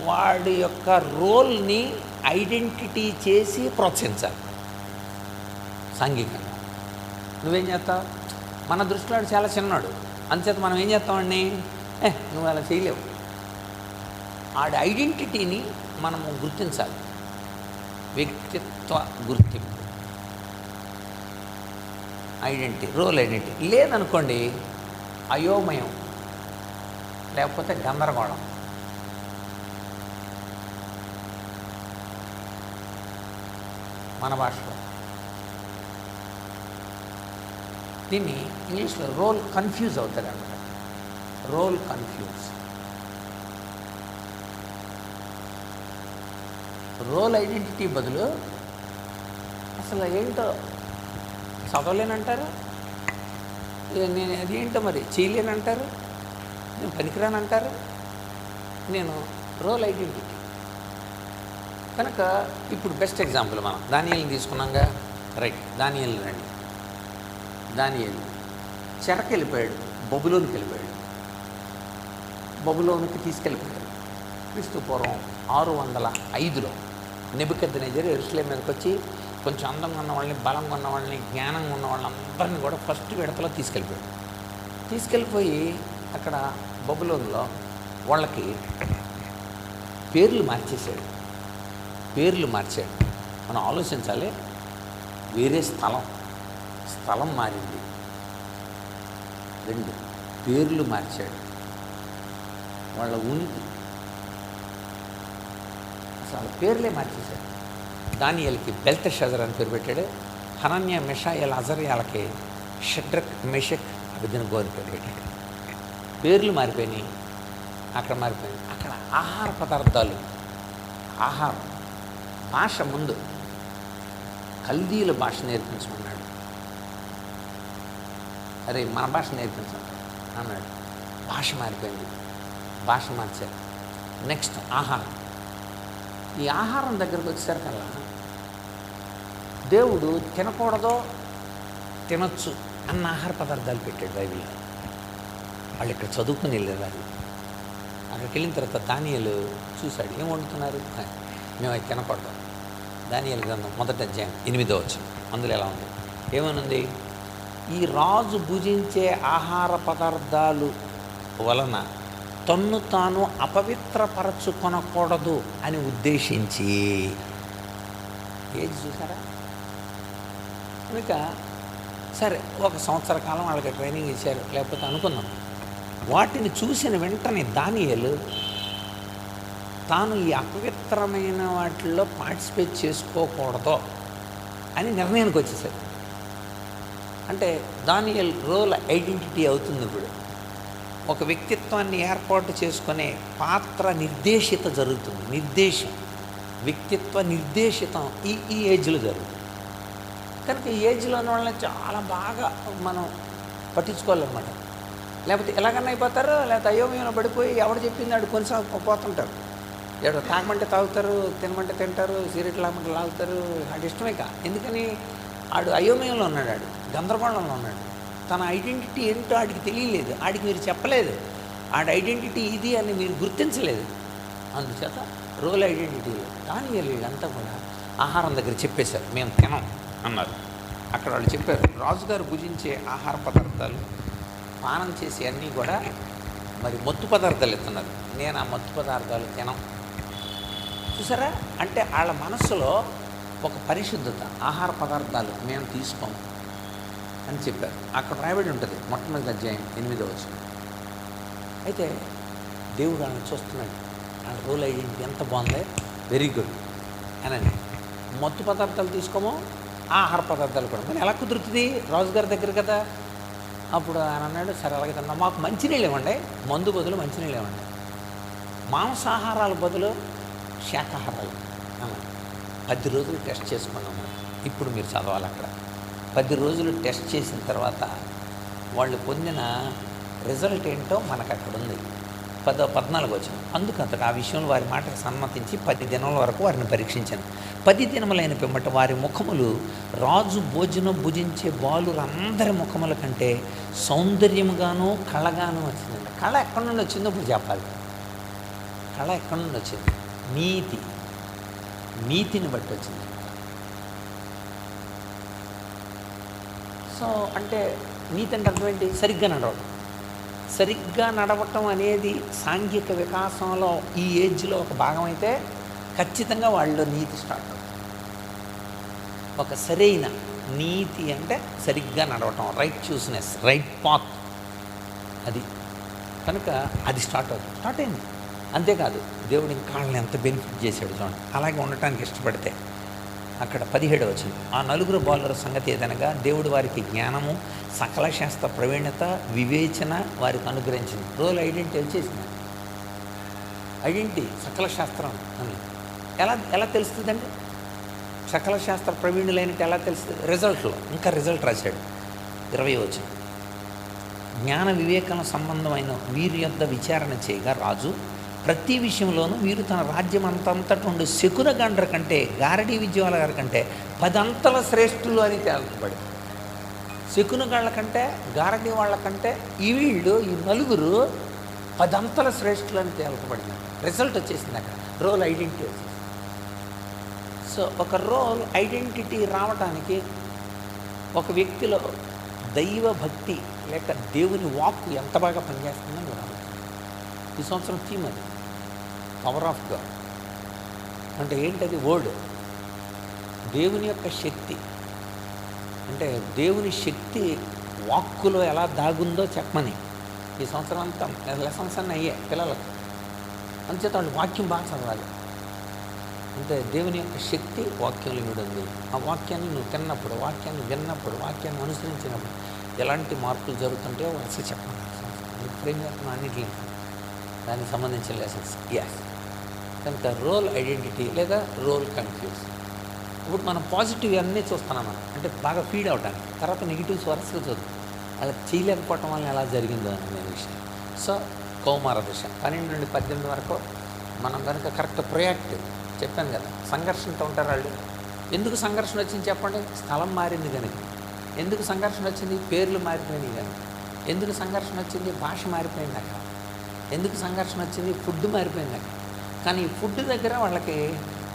వాడి యొక్క రోల్ని ఐడెంటిటీ చేసి ప్రోత్సహించాలి సాంఘికంగా. నువ్వేం చేస్తావు? మన దృష్టిలో చాలా చిన్నాడు, అందుచేత మనం ఏం చేస్తామండి, నువ్వు అలా చేయలేవు. ఆడి ఐడెంటిటీని మనము గుర్తించాలి. వ్యక్తిత్వ గుర్తింపు, ఐడెంటిటీ, రోల్ ఐడెంటిటీ లేదనుకోండి, అయోమయం లేకపోతే గందరగోళం. మన భాషలో. దీన్ని ఇంగ్లీష్లో రోల్ కన్ఫ్యూజ్ అవుతాడు అనమాట. Role confuse. రోల్ ఐడెంటిటీ బదులు అసలు ఏంటో చదవలేనంటారు, నేను అదేంటో మరి చేయలేనంటారు, నేను పనికిరానంటారు. నేను రోల్ ఐడెంటిటీ కనుక ఇప్పుడు బెస్ట్ ఎగ్జాంపుల్ మనం దానియేలుని తీసుకున్నాగా. రైట్, దానియేలు రండి. దానియేలు చెరకు వెళ్ళిపోయాడు, బబులోనికి వెళ్ళిపోయాడు. బబులోనికి తీసుకెళ్ళిపోయాడు. క్రీస్తు పూర్వం 605లో నెబుకద్నెజరు యెరూషలేము మీదకి వచ్చి కొంచెం అందంగా ఉన్న వాళ్ళని, బలంగా ఉన్న వాళ్ళని, జ్ఞానంగా ఉన్న వాళ్ళందరినీ కూడా ఫస్ట్ విడతలో తీసుకెళ్ళిపోయాడు. తీసుకెళ్ళిపోయి అక్కడ బబులోన్లో వాళ్ళకి పేర్లు మార్చేశాడు. పేర్లు మార్చాడు. మనం ఆలోచించాలి. వేరే స్థలం మారింది. 2 పేర్లు మార్చాడు. వాళ్ళ ఉనికి అసలు పేర్లే మార్చేశాడు. దానియేలుకి బెల్తెషాజర్ అని పేరు పెట్టాడు. హనన్యా, మిషాయేల్, అజర్యాలకి షడ్రక్, మెషక్, అబేద్నెగో అని పేరు పెట్టాడు. పేర్లు మారిపోయినాయి. అక్కడ మారిపోయింది. అక్కడ ఆహార పదార్థాలు, ఆహారం, భాష ముందు కల్దీల భాష నేర్పించమన్నాడు. అరే మన భాష నేర్పించండి అన్నాడు. భాష మారిపోయింది. భాష మార్చారు. నెక్స్ట్ ఆహారం. ఈ ఆహారం దగ్గరకు వచ్చేసరికల్లా దేవుడు తినకూడదో తినొచ్చు అన్న ఆహార పదార్థాలు పెట్టాడు బైబిల్లో. వాళ్ళు ఇక్కడ చదువుకుని వెళ్ళారు. అది అక్కడికి వెళ్ళిన తర్వాత దానియేలు చూశాడు, ఏం వండుతున్నారు, మేము అది తినకూడదు. దానియేలు గ్రంథం 1వ అధ్యాయం 8వ వచనం అందులో ఎలా ఉంది, ఏమనుంది? ఈ రాజు భుజించే ఆహార పదార్థాలు వలన తన్ను తాను అపవిత్రపరచుకొనకూడదు అని ఉద్దేశించి. ఏది చూసారా? కనుక సరే, 1 సంవత్సర కాలం వాళ్ళకి ట్రైనింగ్ ఇచ్చారు, లేకపోతే అనుకుందాం. వాటిని చూసిన వెంటనే దానియేలు తాను ఈ అపవిత్రమైన వాటిల్లో పార్టిసిపేట్ చేసుకోకూడదు అని నిర్ణయానికి వచ్చేసాడు. అంటే దానియేలు రోల్ ఐడెంటిటీ అవుతుంది. ఇప్పుడు ఒక వ్యక్తిత్వాన్ని ఏర్పాటు చేసుకునే పాత్ర నిర్దేశిత జరుగుతుంది. వ్యక్తిత్వ నిర్దేశితం ఈ ఏజ్లో జరుగుతుంది. కనుక ఈ ఏజ్లో ఉన్న వాళ్ళని చాలా బాగా మనం పట్టించుకోవాలన్నమాట. లేకపోతే ఎలాగన్నా అయిపోతారు, లేకపోతే అయోమయంలో పడిపోయి ఎవడు చెప్పింది ఆడు కొనసాగిపోతుంటారు. ఎవడో తాగమంటే తాగుతారు, తినమంటే తింటారు, సిగరెట్ లాగమంటే లాగుతారు. ఆడు ఇష్టమే ఎందుకని ఆడు అయోమయంలో ఉన్నాడు, ఆడు గందరగోళంలో ఉన్నాడు. తన ఐడెంటిటీ ఏంటో ఆడికి తెలియలేదు, ఆడికి మీరు చెప్పలేదు. ఆడి ఐడెంటిటీ ఇది అని మీరు గుర్తించలేదు. అందుచేత రోల్ ఐడెంటిటీ దానియేలు వీళ్ళంతా కూడా ఆహారం దగ్గర చెప్పేశారు, మేము తినం అన్నారు. అక్కడ వాళ్ళు చెప్పారు, రాజుగారు భుజించే ఆహార పదార్థాలు, పానం చేసే అన్నీ కూడా మరి మత్తు పదార్థాలు ఇస్తున్నారు. నేను ఆ మత్తు పదార్థాలు తినం. చూసారా? అంటే వాళ్ళ మనస్సులో ఒక పరిశుద్ధత, ఆహార పదార్థాలు మేము తీసుకోము అని చెప్పారు. అక్కడ రాయబడి ఉంటుంది 1వ అధ్యాయం 8వ వచనం. అయితే దేవుడు వాళ్ళని చూస్తున్నాడు. వాళ్ళ రోల్ ఐడెంటిటీ ఎంత బాగుంది, వెరీ గుడ్ అని. మత్తు పదార్థాలు తీసుకోమో, ఆహార పదార్థాలు కూడా. మరి ఎలా కుదురుతుంది? రాజుగారి దగ్గర కదా. అప్పుడు ఆయన అన్నాడు, సరే అలాగే తిన్నా, మాకు మంచినీళ్ళు ఇవ్వండి, మందు బదులు మంచినీళ్ళు ఇవ్వండి, మాంసాహారాల బదులు శాకాహారాలు అన్నాడు. 10 రోజులు టెస్ట్ చేసుకున్నాము. ఇప్పుడు మీరు చదవాలి. అక్కడ 10 రోజులు టెస్ట్ చేసిన తర్వాత వాళ్ళు పొందిన రిజల్ట్ ఏంటో మనకు అక్కడ ఉంది. 14వ వచనం. అందుకు అతడు ఆ విషయంలో వారి మాటకు సమ్మతించి 10 దినముల వరకు వారిని పరీక్షించాను. 10 దినములైన పిమ్మట వారి ముఖములు రాజు భోజనం భుజించే బాలురందరి ముఖముల కంటే సౌందర్యముగాను కళగాను వచ్చిందండి. కళ ఎక్కడి నుండి వచ్చిందో ఇప్పుడు చెప్పాలి. కళ ఎక్కడి నుండి వచ్చింది? నీతిని బట్టి వచ్చింది. సో అంటే నీతి అంటే అర్థం ఏంటి? సరిగ్గా నడవటం అనేది సాంఘిక వికాసంలో ఈ ఏజ్లో ఒక భాగం అయితే ఖచ్చితంగా వాళ్ళలో నీతి స్టార్ట్ అవుతుంది. ఒక సరైన నీతి అంటే సరిగ్గా నడవటం, రైట్ చూస్నెస్, రైట్ పాత్, అది కనుక అది స్టార్ట్ అయింది. అంతేకాదు దేవుడు ఇంకా వాళ్ళని ఎంత బెనిఫిట్ చేశాడు చూడండి. అలాగే ఉండటానికి ఇష్టపడితే అక్కడ 17 వచనం. ఆ నలుగురు బాలుర సంగతి ఏదనగా దేవుడు వారికి జ్ఞానము, సకల శాస్త్ర ప్రవీణత, వివేచన వారికి అనుగ్రహించింది. రోల్ ఐడెంటిటీ వచ్చేసింది. ఐడెంటిటీ సకల శాస్త్రం అని ఎలా తెలుస్తుందండి? సకల శాస్త్ర ప్రవీణులైనట్టు ఎలా తెలుస్తుంది? రిజల్ట్లో ఇంకా రిజల్ట్ రాశాడు 20 వచనం. జ్ఞాన వివేకం సంబంధమైన వీరి యొద్ద విచారణ చేయగా రాజు ప్రతి విషయంలోనూ వీరు తన రాజ్యం అంతంతటి ఉండి శకున గండ్ర కంటే, గారడీ విద్యవాళ్ళ గారి కంటే 10 అంతల శ్రేష్ఠులు అని తేల్చబడి, శకున గాళ్ళ కంటే, గారడీ వాళ్ళ కంటే ఈ నలుగురు 10 అంతల శ్రేష్ఠులు అని తేల్చబడింది. రిజల్ట్ వచ్చేసింది అక్కడ. రోల్ ఐడెంటిటీ వచ్చేసింది. సో ఒక రోల్ ఐడెంటిటీ రావడానికి ఒక వ్యక్తిలో దైవ భక్తి లేక దేవుని వాక్కు ఎంత బాగా పనిచేస్తుందని మీరు ఆలోచించండి. ఈ సంవత్సరం థీమ్ అది పవర్ ఆఫ్ గాడ్. అంటే ఏంటది? వర్డ్. దేవుని యొక్క శక్తి. అంటే దేవుని శక్తి వాక్కులో ఎలా దాగుందో చెప్పమని ఈ సంవత్సరం అంతా లెసన్స్ అన్నీ అయ్యాయి పిల్లలకు. అంచేత వాళ్ళు వాక్యం బాగా చదవాలి. అంటే దేవుని యొక్క శక్తి వాక్యంలో ఉంది. ఆ వాక్యాన్ని నువ్వు తిన్నప్పుడు, వాక్యాన్ని విన్నప్పుడు, వాక్యాన్ని అనుసరించినప్పుడు ఎలాంటి మార్పులు జరుగుతుంటాయో వరుస చెప్పండి. ఫ్రేమ్ చేస్తున్నా అన్నింటినీ దానికి సంబంధించిన లెసన్స్. కనుక రోల్ ఐడెంటిటీ లేదా రోల్ కన్ఫ్యూజ్. ఇప్పుడు మనం పాజిటివ్ అన్నీ చూస్తున్నాం మనం, అంటే బాగా ఫీడ్ అవడానికి. తర్వాత నెగిటివ్స్ వరుసగా చూద్దాం. అలా చేయలేకపోవటం వల్ల ఎలా జరిగిందో అనే విషయం. సో కౌమార దశ 12 నుండి 18 వరకు మనం కనుక కరెక్ట్ ప్రొయాక్టివ్ చెప్పాను కదా. సంఘర్షణతో ఉంటారు వాళ్ళు. ఎందుకు సంఘర్షణ వచ్చింది చెప్పండి? స్థలం మారింది కనుక. ఎందుకు సంఘర్షణ వచ్చింది? పేర్లు మారిపోయినాయి కనుక. ఎందుకు సంఘర్షణ వచ్చింది? భాష మారిపోయింది అక్కడ. ఎందుకు సంఘర్షణ వచ్చింది? ఫుడ్ మారిపోయింది అక్కడ. కానీ ఈ ఫుడ్ దగ్గర వాళ్ళకి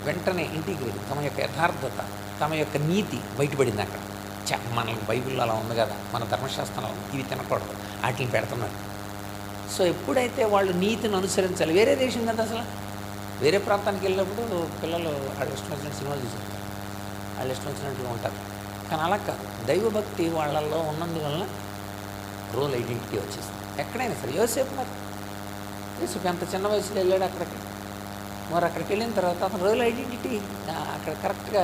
వెంటనే ఇంటిగ్రేట్, తమ యొక్క యథార్థత, తమ యొక్క నీతి బయటపడింది అక్కడ. మనకి బైబిల్లో అలా ఉంది కదా, మన ధర్మశాస్త్రంలో ఇవి తినకూడదు, వాటిని పెడుతున్నారు. సో ఎప్పుడైతే వాళ్ళు నీతిని అనుసరించాలి, వేరే దేశం కదా అసలు, వేరే ప్రాంతానికి వెళ్ళినప్పుడు పిల్లలు వాళ్ళు ఇష్టం వచ్చినట్టు సినిమాలు చూసారు, వాళ్ళు ఇష్టం వచ్చినట్టుగా ఉంటారు. కానీ అలా కాదు, దైవభక్తి వాళ్ళల్లో ఉన్నందువలన రోల్ ఐడెంటిటీ వచ్చేసింది. ఎక్కడైనా సరే యోసేపు ఎంత చిన్న వయసులో వెళ్ళాడు అక్కడికి. మరి అక్కడికి వెళ్ళిన తర్వాత అతను రోల్ ఐడెంటిటీ అక్కడ కరెక్ట్గా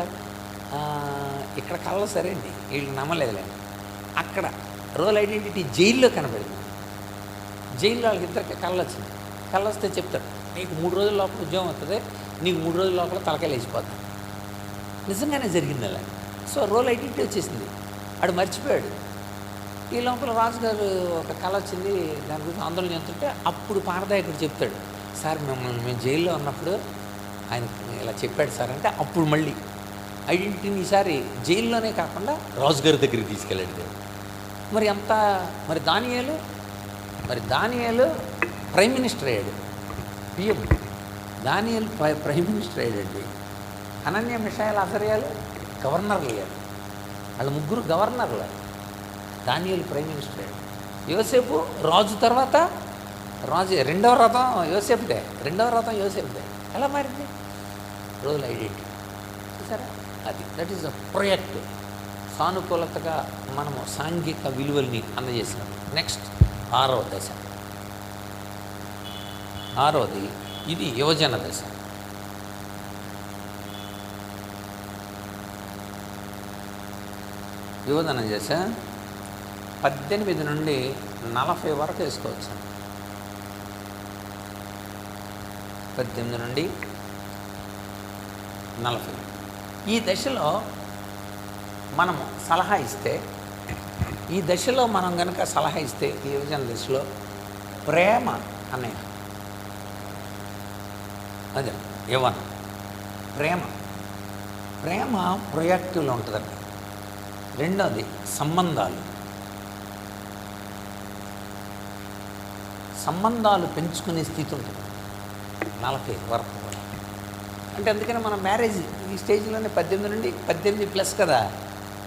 ఇక్కడ కళ్ళ సరే అండి, వీళ్ళు నమ్మలేదులేండి. అక్కడ రోల్ ఐడెంటిటీ జైల్లో కనబడింది. జైల్లో వాళ్ళకి ఇద్దరికి కళ్ళు వచ్చింది. కళ్ళు వస్తే చెప్తాడు, నీకు 3 రోజుల లోపల ఉద్యోగం వస్తుంది, నీకు 3 రోజుల లోపల తలకాయ లేచిపోతుంది. నిజంగానే జరిగింది అలా. సో రోల్ ఐడెంటిటీ వచ్చేసింది. ఆడు మర్చిపోయాడు. ఈ లోపల రాజుగారు ఒక కళ వచ్చింది, దాని గురించి ఆందోళన చెందుతుంటే అప్పుడు పారదాయకుడు చెప్తాడు, సార్ మేము జైల్లో ఉన్నప్పుడు ఆయన ఇలా చెప్పాడు సార్ అంటే, అప్పుడు మళ్ళీ ఐడెంటిటీని ఈసారి జైల్లోనే కాకుండా రాజుగారి దగ్గరికి తీసుకెళ్ళాడు. మరి దానియేలు ప్రైమ్ మినిస్టర్ అయ్యాడు, పిఎం. దానియేలు ప్రైమ్ మినిస్టర్ అయ్యాడండి. అనన్య, మిషాయల్, అజర్యాలు గవర్నర్లు అయ్యారు. వాళ్ళు 3 గవర్నర్లు. దానియేలు ప్రైమ్ మినిస్టర్ అయ్యాడు. యోసేపు రాజు తర్వాత రెండవ రథం యోసేపుదే. ఎలా మారింది? రోల్ ఐడెంటిటీ చూసారా? That is a project. సానుకూలతగా మనము సాంఘిక విలువల్ని అందజేసినాం. నెక్స్ట్ 6వ దశ. 6వది ఇది యువజన దశ. యువజన దశ 18 నుండి 40 వరకు వేసుకోవచ్చు. 18 నుండి 40. ఈ దశలో మనము సలహా ఇస్తే, ఈ దశలో మనం కనుక సలహా ఇస్తే, ఈ యువజన దశలో ప్రేమ అనే అదే యవ్వన ప్రేమ ప్రొయాక్టివ్లో ఉంటుందండి. రెండోది సంబంధాలు పెంచుకునే స్థితి ఉంటుంది 40 వరకు కూడా. అంటే అందుకని మనం మ్యారేజ్ ఈ స్టేజ్లోనే 18 నుండి 18+ కదా,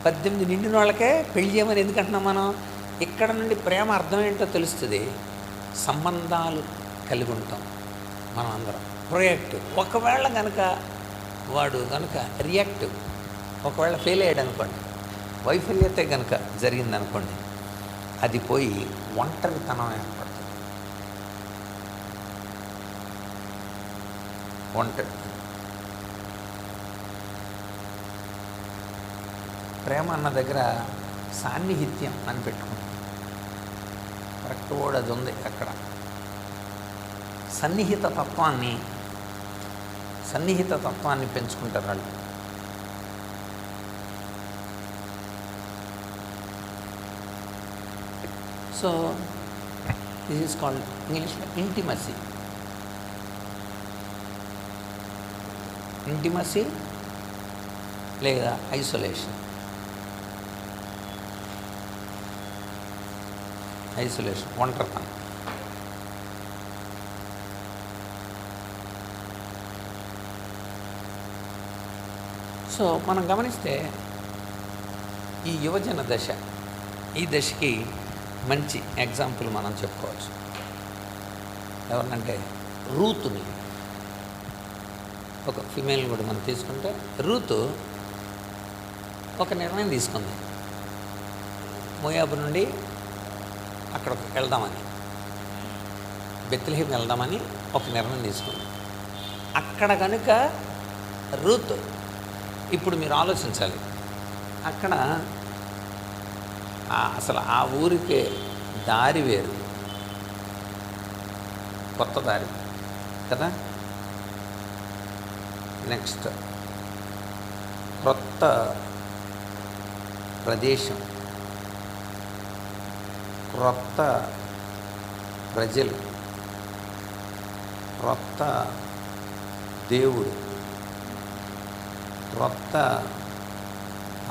18 నిండిన వాళ్ళకే పెళ్లి చేయమని ఎందుకంటున్నాం మనం? ఇక్కడ నుండి ప్రేమ అర్థం ఏంటో తెలుస్తుంది. సంబంధాలు కలిగి ఉంటాం మనం అందరం. ప్రొయాక్టివ్. ఒకవేళ వాడు రియాక్టివ్, ఒకవేళ ఫెయిల్ అయ్యాడు అనుకోండి, వైఫల్యతే కనుక జరిగిందనుకోండి, అది పోయి ఒంటరితనం ఏర్పడుతుంది. ప్రేమ అన్న దగ్గర సాన్నిహిత్యం అని పెట్టుకుంటాం. కరెక్ట్ వర్డ్ అది ఉంది అక్కడ. సన్నిహిత తత్వాన్ని పెంచుకుంటారు వాళ్ళు. సో దిస్ ఈజ్ కాల్డ్ ఇంగ్లీష్లో ఇంటిమసీ లేదా ఐసోలేషన్. ఒంటరితనం. సో మనం గమనిస్తే ఈ యువజన దశ, ఈ దశకి మంచి ఎగ్జాంపుల్ మనం చెప్పుకోవచ్చు. ఎవరినంటే రూతుని, ఒక ఫిమేల్ని కూడా మనం తీసుకుంటే, రూతు ఒక నిర్ణయం తీసుకుంది. మోయాబు నుండి అక్కడికి వెళ్దామని, బెత్లెహేం వెళ్దామని ఒక నిర్ణయం తీసుకుంది. అక్కడ కనుక రూతు, ఇప్పుడు మీరు ఆలోచించాలి, అక్కడ అసలు ఆ ఊరికే దారి వేరు, కొత్త దారి కదా. నెక్స్ట్ క్రొత్త ప్రదేశం, క్రొత్త ప్రజలు, క్రొత్త దేవుడు, క్రొత్త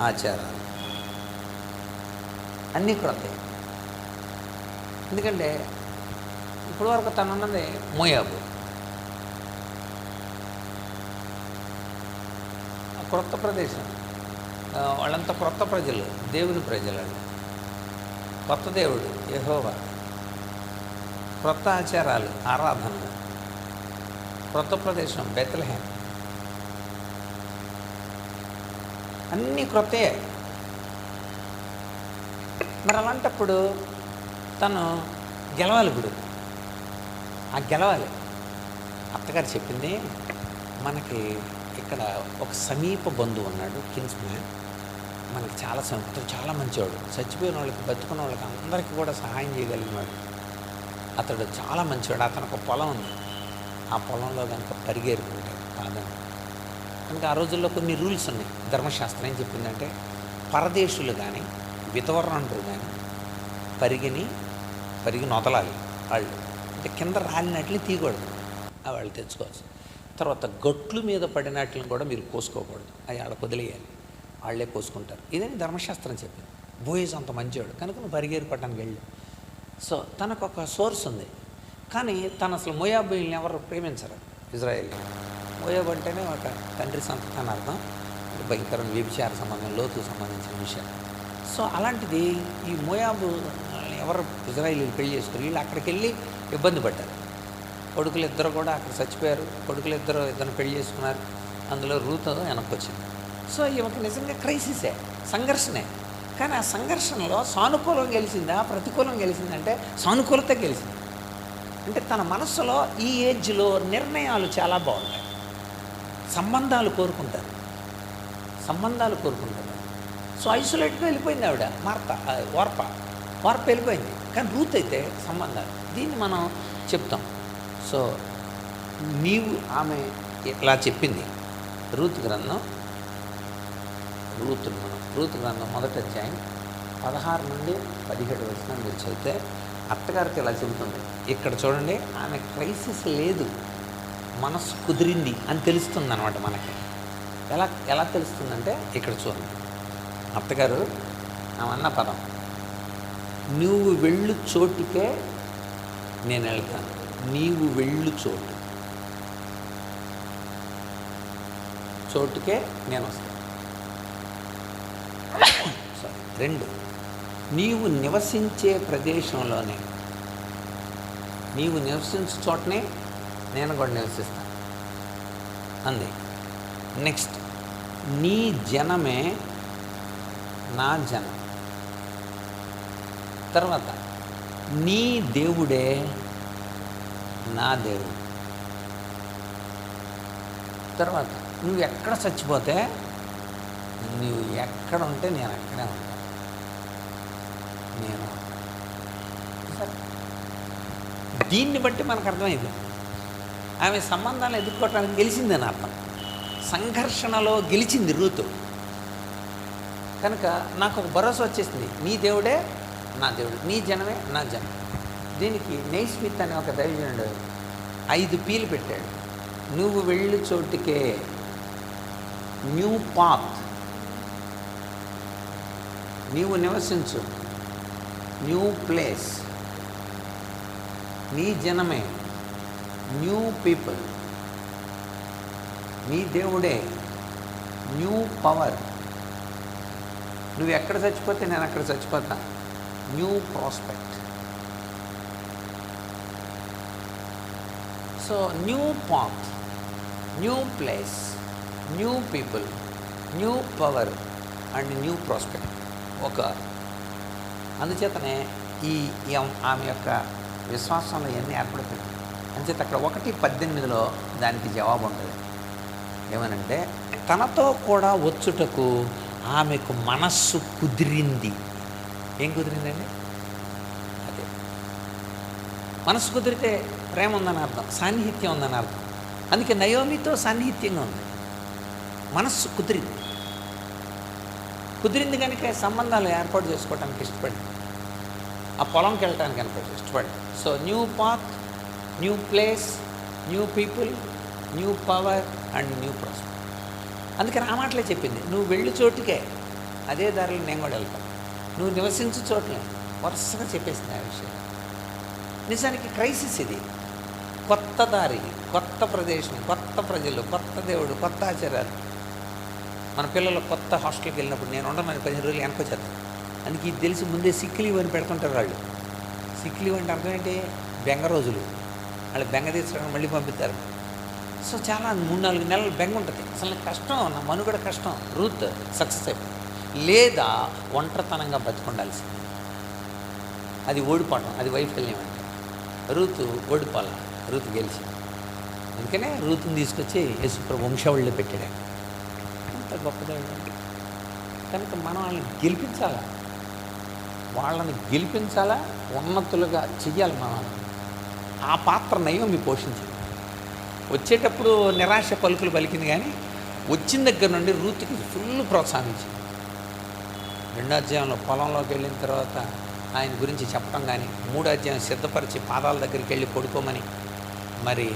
ఆచారాలు, అన్నీ క్రొత్తవి. ఎందుకంటే ఇప్పటి వరకు తను ఉన్నది మోయాబు, క్రొత్త ప్రదేశం, వాళ్ళంతా క్రొత్త ప్రజలు, దేవుని ప్రజలు, కొత్త దేవుడు యెహోవా, క్రొత్త ఆచారాలు, ఆరాధనలు, క్రొత్త ప్రదేశం బెత్లెహేం, అన్నీ క్రొత్తయే. మరి అలాంటప్పుడు తను గెలవాలి. ఇప్పుడు ఆ గెలవాలి. అత్తగారు చెప్పింది, మనకి ఇక్కడ ఒక సమీప బంధువు ఉన్నాడు, కిన్స్మ్యాన్, మనకి చాలా సమీపం, చాలా మంచివాడు, చచ్చిపోయిన వాళ్ళకి, బతుకున్న వాళ్ళకి అందరికీ కూడా సహాయం చేయగలిగినవాడు. అతడు చాలా మంచివాడు. అతనికి ఒక పొలం ఉంది, ఆ పొలంలో కనుక పరిగెరుకుంటాడు కాదని. కనుక ఆ రోజుల్లో కొన్ని రూల్స్ ఉన్నాయి. ధర్మశాస్త్రం ఏం చెప్పిందంటే, పరదేశులు కానీ విధవరాండ్రు కానీ పరిగి నొదలాలి వాళ్ళు. అంటే కింద రాలినట్లు తీయకూడదు, వాళ్ళు తెచ్చుకోవచ్చు. తర్వాత గట్లు మీద పడినట్లను కూడా మీరు కోసుకోకూడదు, అవి వాళ్ళకి వదిలేయాలి, వాళ్ళే కోసుకుంటారు. ఇదని ధర్మశాస్త్రం చెప్పింది. బోయేజ్ అంత మంచివాడు కనుక నువ్వు పరిగేరు పట్టడానికి వెళ్ళి. సో తనకు ఒక సోర్స్ ఉంది. కానీ తను అసలు మోయాబీల్ని ఎవరు ప్రేమించరు, ఇజ్రాయేల్. మోయాబు అంటేనే ఒక తండ్రి సంతతి అని అర్థం. భయంకరమైన వ్యభిచార సంబంధం, లోతుకు సంబంధించిన విషయం. సో అలాంటిది ఈ మోయాబు ఎవరు ఇజ్రాయేలీలు పెళ్లి చేసుకుని వీళ్ళు అక్కడికి వెళ్ళి ఇబ్బంది పడ్డారు. కొడుకులు ఇద్దరు కూడా అక్కడ చచ్చిపోయారు. కొడుకులు ఇద్దరు పెళ్లి చేసుకున్నారు. అందులో రూత్ వెనక్కి వచ్చింది. సో ఈమెకి నిజంగా క్రైసిసే, సంఘర్షణే. కానీ ఆ సంఘర్షణలో సానుకూలం గెలిచిందా ప్రతికూలం గెలిచిందంటే సానుకూలత గెలిచింది. అంటే తన మనస్సులో ఈ ఏజ్లో నిర్ణయాలు చాలా బాగుంటాయి. సంబంధాలు కోరుకుంటారు. సో ఐసోలేట్గా వెళ్ళిపోయింది ఆవిడ. వార్ప వెళ్ళిపోయింది. కానీ రూత్ అయితే సంబంధాలు. దీన్ని మనం చెప్తాం. సో ఆమె ఇలా చెప్పింది. రూత్ గ్రంథం మొదటి అధ్యాయం 16 నుండి 17 వచనం మీరు చదివితే అత్తగారికి ఇలా చెబుతుంది. ఇక్కడ చూడండి, ఆమె క్రైసిస్ లేదు, మనసు కుదిరింది అని తెలుస్తుంది అన్నమాట మనకి. ఎలా తెలుస్తుందంటే ఇక్కడ చూడండి, అత్తగారు ఆమెన్న పదం, నువ్వు వెళ్ళు చోటుకే నేను వెళ్తాను, నీవు వెళ్ళు చోటుకే నేను వస్తాను. 2, నీవు నివసించే ప్రదేశంలోనే, నీవు నివసించే చోటనే నేను కూడా నివసిస్తాను అంది. నెక్స్ట్, నీ జనమే నా జనం. తర్వాత, నీ దేవుడే నా దేవుడు. తర్వాత, నువ్వు ఎక్కడ చచ్చిపోతే నువ్వు ఎక్కడ ఉంటే నేను అక్కడే ఉంటాను. నేను దీన్ని బట్టి మనకు అర్థమైంది ఆమె సంబంధాలు ఎదుర్కోవటానికి గెలిచిందని అర్థం. సంఘర్షణలో గెలిచింది రూతు. కనుక నాకు ఒక భరోసా వచ్చేసింది, నీ దేవుడే నా దేవుడు, నీ జనమే నా జనం. దీనికి నెయిస్మిత్ అనే ఒక దైవజనుడు 5 పీలు పెట్టాడు. నువ్వు వెళ్ళి చోటుకే, న్యూ పాత్, నీవు నివసించు, న్యూ ప్లేస్, నీ జనమే, న్యూ పీపుల్, నీ దేవుడే, న్యూ పవర్. నువ్వు ఎక్కడ చచ్చిపోతే నేను అక్కడ చచ్చిపోతా, new prospect. So new path, new place, new people, new power and new prospect. అందుచేతనే ఆమె యొక్క విశ్వాసంలో ఇవన్నీ ఏర్పడుతుంది. అంచేత అక్కడ 1:18 దానికి జవాబు ఉంటుంది. ఏమనంటే, తనతో కూడా వచ్చుటకు ఆమెకు మనస్సు కుదిరింది. ఏం కుదిరిందండి? అదే మనస్సు కుదిరితే ప్రేమ ఉందని అర్థం, సాన్నిహిత్యం ఉందని అర్థం. అందుకే నయోమితో సాన్నిహిత్యంగా ఉంది. మనస్సు కుదిరింది కనుక సంబంధాలు ఏర్పాటు చేసుకోవడానికి ఇష్టపడింది, ఆ పొలంకి వెళ్ళటానికి ఇష్టపడింది. So new path, new place, new people, new power and new prospect. అందుకని ఆ మాటలే చెప్పింది, నువ్వు వెళ్ళి చోటుకే అదే దారిలో నేను కూడా వెళ్తాను, నువ్వు నివసించు చోట్లే. వరుసగా చెప్పేసింది ఆ విషయం. నిజానికి క్రైసిస్ ఇది. కొత్త దారి, కొత్త ప్రదేశం, కొత్త ప్రజలు, కొత్త దేవుడు, కొత్త ఆచారాలు. మన పిల్లలు కొత్త హాస్టల్కి వెళ్ళినప్పుడు నేను ఉండమని 15 రోజులు వెనకొచ్చేస్తాను. అందుకే ఇది తెలిసి ముందే సిక్ లీవ్ అని పెడుతుంటారు వాళ్ళు. సిక్ లీవ్ అంటే అర్థం ఏంటి? బెంగ రోజులు. వాళ్ళు బెంగ తీర్చడానికి మళ్ళీ పంపిస్తారు. సో చాలా 3-4 నెలలు బెంగ ఉంటుంది. అసలు నాకు కష్టం, నా మనుగడ కష్టం. రూత్ సక్సెస్ అయిపోయింది. లేదా ఒంటరితనంగా బతికొండాల్సింది. అది ఓడిపోవడం, అది వైఫల్యం అంటే. రూతు ఓడిపోవాలి, రూతు గెలిచింది. అందుకనే రూతుని తీసుకొచ్చి యేసుప్రభు వంశావళిలో పెట్టాడు. అంత గొప్పదేవుడు. కనుక మనం వాళ్ళని గెలిపించాలా, ఉన్నతులుగా చెయ్యాలి. మనం ఆ పాత్ర నయోమి పోషించింది. వచ్చేటప్పుడు నిరాశ పలుకులు పలికింది, కానీ వచ్చిన దగ్గర నుండి రూతుకి ఫుల్ ప్రోత్సాహించింది. 2వ అధ్యాయంలో పొలంలోకి వెళ్ళిన తర్వాత ఆయన గురించి చెప్పడం కానీ, 3వ అధ్యాయం సిద్ధపరిచి పాదాల దగ్గరికి వెళ్ళి పడుకోమని, మరి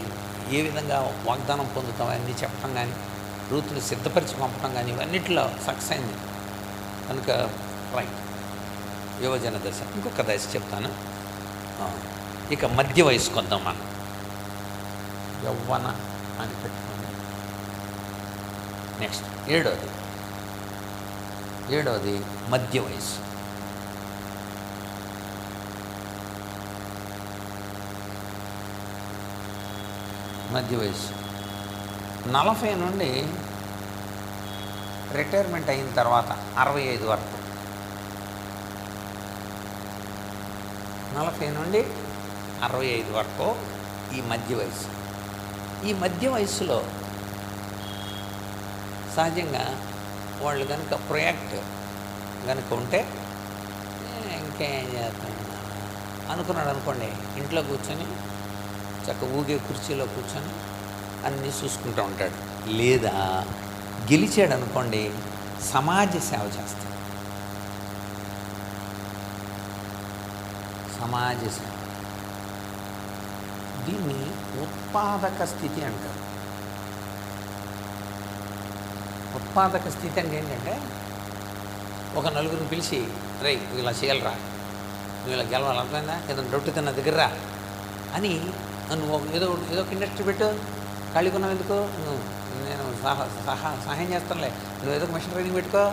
ఏ విధంగా వాగ్దానం పొందుతాం అన్నీ చెప్పడం కానీ, రూతుని సిద్ధపరిచి పంపడం కానీ, ఇవన్నిటిలో సక్సెస్ అయింది. కనుక రైట్, యువజన దశ. ఇంకొక దశ చెప్తాను. ఇక మధ్య వయసుకు వద్దాం. మనం యవ్వన అని పెట్టుకోండి. నెక్స్ట్ 7వది మధ్య వయసు. మధ్య వయసు 40 నుండి రిటైర్మెంట్ అయిన తర్వాత 65 వరకు. 40 నుండి 65 వరకు ఈ మధ్య వయసు. ఈ మధ్య వయసులో సహజంగా వాళ్ళు కనుక ప్రొయాక్ట్ కనుక ఉంటే ఇంకేం చేస్తాం అనుకున్నాడు అనుకోండి, ఇంట్లో కూర్చొని చక్కగా ఊగే కుర్చీలో కూర్చొని అన్నీ చూసుకుంటూ ఉంటాడు. లేదా గెలిచాడు అనుకోండి, సమాజ సేవ చేస్తాడు. సమాజ సేవ, దీన్ని ఉత్పాదక స్థితి అంటారు. ఉత్పాదక స్థితి అంటే ఏంటంటే, ఒక నలుగురిని పిలిచి, రే నువ్వు ఇలా చేయాలరా, నువ్వు ఇలా గెలవాలి, అర్థమైందా, ఏదైనా రొట్టె తిన్న దగ్గర రా అని నువ్వు ఏదో ఒక ఇండస్ట్రీ పెట్టు, ఖాళీకున్నావు ఎందుకు, నేను సహాయం చేస్తానులే, నువ్వు ఏదో మిషన్ ట్రైనింగ్ పెట్టుకో,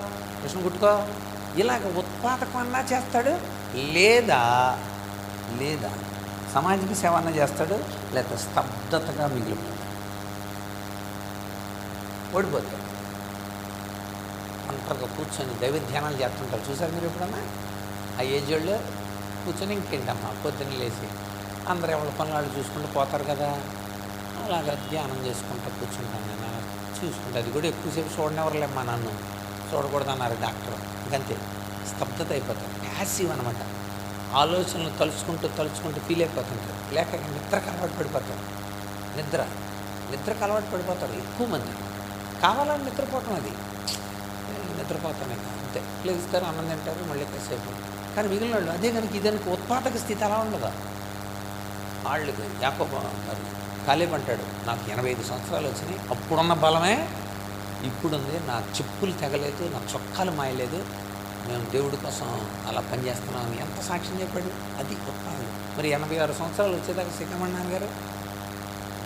మిషన్ కుట్టుకో, ఇలాగ ఉత్పాదకం అన్నా చేస్తాడు. లేదా సామాజిక సేవ అన్నా చేస్తాడు. లేదా స్తబ్దతగా మిగిలిపోతాడు, ఓడిపోతాడు. ఒంటరిగా కూర్చొని దైవ ధ్యానాలు చేస్తుంటారు. చూసారు మీరు ఎప్పుడన్నా? ఆ ఏజ్ వాళ్ళు కూర్చొని ఇంకేంటమ్మా పొద్దున్న లేచి అందరు ఎవరి పనులు చూసుకుంటూ పోతారు కదా, అలాగా ధ్యానం చేసుకుంటూ కూర్చుంటాను నేను. చూసుకుంటే అది కూడా ఎక్కువసేపు చూడనివ్వరులేమ్మా నన్ను. చూడకూడదన్నారు డాక్టర్. ఇంకంతే, స్తబ్దత అయిపోతారు. ప్యాసివ్ అనమాట. ఆలోచనలు తలుచుకుంటూ ఫీల్ అయిపోతుంటారు. లేక నిద్రకు అలవాటు పడిపోతారు. నిద్రకు అలవాటు పడిపోతారు ఎక్కువ మంది. కావాలని నిద్రపోవటం, అది నిద్రపోతానే అంతే. లేస్తారు, అన్నం తింటారు, మళ్ళీ కాసేపు. కానీ మిగిలిన వాళ్ళు అదే కనుక ఇదనుక ఉత్పాదక స్థితి అలా ఉండదు. వాళ్ళు యాకోబు మరి కాలేబ్ అంటాడు, నాకు 85 సంవత్సరాలు వచ్చినాయి, అప్పుడున్న బలమే ఇప్పుడుంది, నా చెప్పులు తెగలేదు, నా చొక్కాలు మాయలేదు, మేము దేవుడి కోసం అలా పనిచేస్తున్నామని ఎంత సాక్ష్యం చెప్పాడు. అది ఉత్పాదన. మరి 86 సంవత్సరాలు వచ్చేదాకా శిఖమన్నాను గారు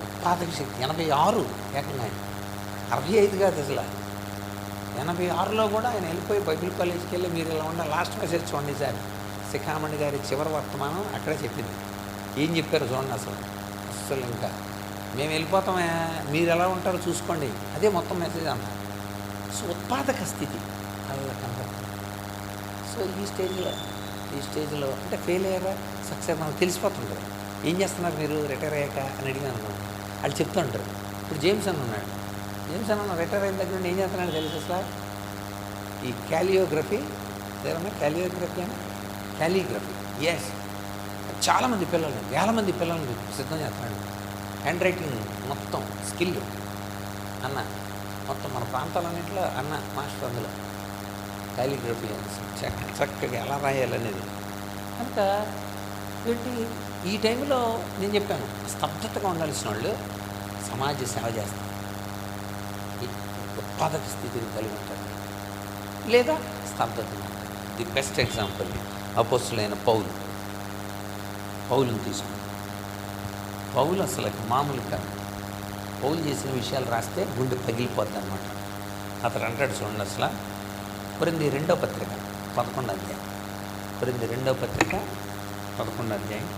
ఉత్పాదక శక్తి 86 ఏకంగా, 65 కాదు అసలు. 86లో కూడా ఆయన వెళ్ళిపోయి బైబిల్ కాలేజ్కి వెళ్ళి, మీరు ఇలా ఉన్న లాస్ట్ మెసేజ్ చూడండి సార్, శిఖామణి గారి చివరి వర్తమానం అక్కడే చెప్పింది. ఏం చెప్పారు చూడండి. అసలు ఇంకా మేము వెళ్ళిపోతామే, మీరు ఎలా ఉంటారో చూసుకోండి, అదే మొత్తం మెసేజ్ అన్నారు. సో ఉత్పాదక స్థితి అలా కనపడుతుంది. సో ఈ స్టేజ్లో అంటే ఫెయిల్ అయ్యారా సక్సెస్ మనకు తెలిసిపోతుంది. ఏం చేస్తున్నారు మీరు రిటైర్ అయ్యాక అని అడిగాను అనుకోండి, వాళ్ళు చెప్తుంటారు. ఇప్పుడు జేమ్స్ అన్న రిటైర్ అయిన దగ్గర నుండి ఏం చేస్తున్నాడు తెలుసు సార్, ఈ క్యాలియోగ్రఫీ ఏమన్నా క్యాలిగ్రఫీ ఎస్, చాలామంది పిల్లలు, వేల మంది పిల్లల్ని సిద్ధం చేస్తున్నాడు. హ్యాండ్ రైటింగ్ మొత్తం స్కిల్ అన్న, మొత్తం మన ప్రాంతాలన్నింటిలో అన్న మాస్టర్ అందులో కాలిగ్రఫీ చక్కగా ఎలా రాయాలనేది. కనుక వీటి ఈ టైంలో నేను చెప్పాను, స్తబ్దతగా ఉండాల్సిన వాళ్ళు సమాజ సేవ చేస్తారు, ఉత్పాదక స్థితిని కలిగి ఉంటారు, లేదా స్తబ్దత. ది బెస్ట్ ఎగ్జాంపుల్ అపోస్తులైన పౌలుని తీసుకుని. పౌలు అసలు మామూలు కాదు. పౌలు చేసిన విషయాలు రాస్తే గుండె పగిలిపోద్ది అనమాట. అతను అంటాడు చూడండి, అసలు కొరింథీ 2వ పత్రిక 11వ అధ్యాయం, కొరింథీ 2వ పత్రిక 11వ అధ్యాయం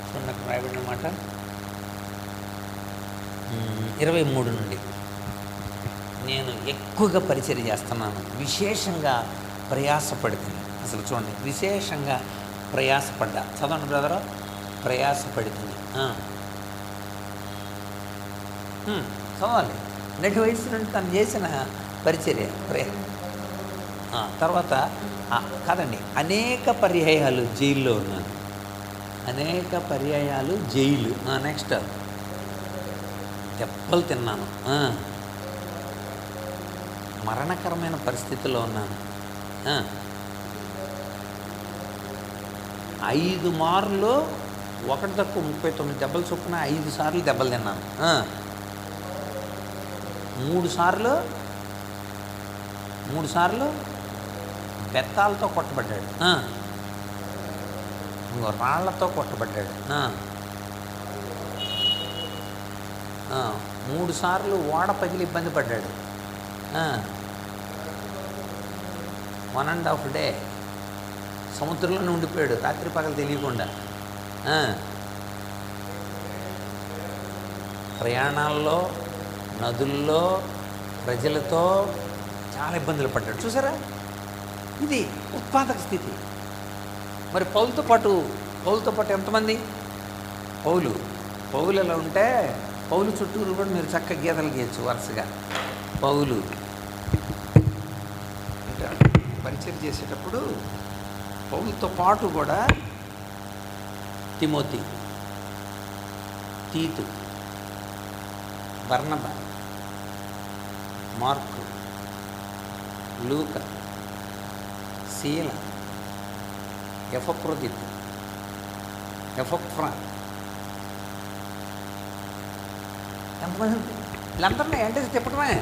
చూడండి, అక్కడ రాయబడిన మాట 23 నుండి. నేను ఎక్కువగా పరిచర్య చేస్తున్నాను, విశేషంగా ప్రయాసపడుతుంది. అసలు చూడండి, విశేషంగా ప్రయాసపడ్డా. చదవండి బ్రదరు, ప్రయాసపడుతుంది. చదవాలి. నటి వయసు నుండి తను చేసిన పరిచర్య తర్వాత కాదండి, అనేక పర్యాయాలు జైల్లో ఉన్నాను, జైలు. నెక్స్ట్ దెబ్బలు తిన్నాను, మరణకరమైన పరిస్థితిలో ఉన్నాను, 5 మార్లు 1 తక్కువ 39 దెబ్బలు చొప్పున 5 సార్లు దెబ్బలు తిన్నాను, 3 సార్లు బెత్తాలతో కొట్టబడ్డాడు, ఇంకో రాళ్లతో కొట్టబడ్డాడు, 3 సార్లు ఓడ పగిలి ఇబ్బంది పడ్డాడు, 1.5 డే సముద్రంలోనే ఉండిపోయాడు, రాత్రి పగలు తెలియకుండా. ప్రయాణాల్లో, నదుల్లో, ప్రజలతో చాలా ఇబ్బందులు పడ్డాడు. చూసారా, ఇది ఉత్పాదక స్థితి. మరి పౌలుతో పాటు ఎంతమంది? పౌలు ఎలా ఉంటే, పౌలు చుట్టూరు కూడా మీరు చక్కగా గీతలు గీయచ్చు వరుసగా. పౌలు అంటే పరిచయం చేసేటప్పుడు పౌలుతో పాటు కూడా తిమోతి, తీతు, బర్నబా, మార్కు, లూకా, శీల, ఎఫ్రోదితు, ఎఫ్రా, ఎంతమంది? వీళ్ళందరినీ అంటే తిప్పటమే.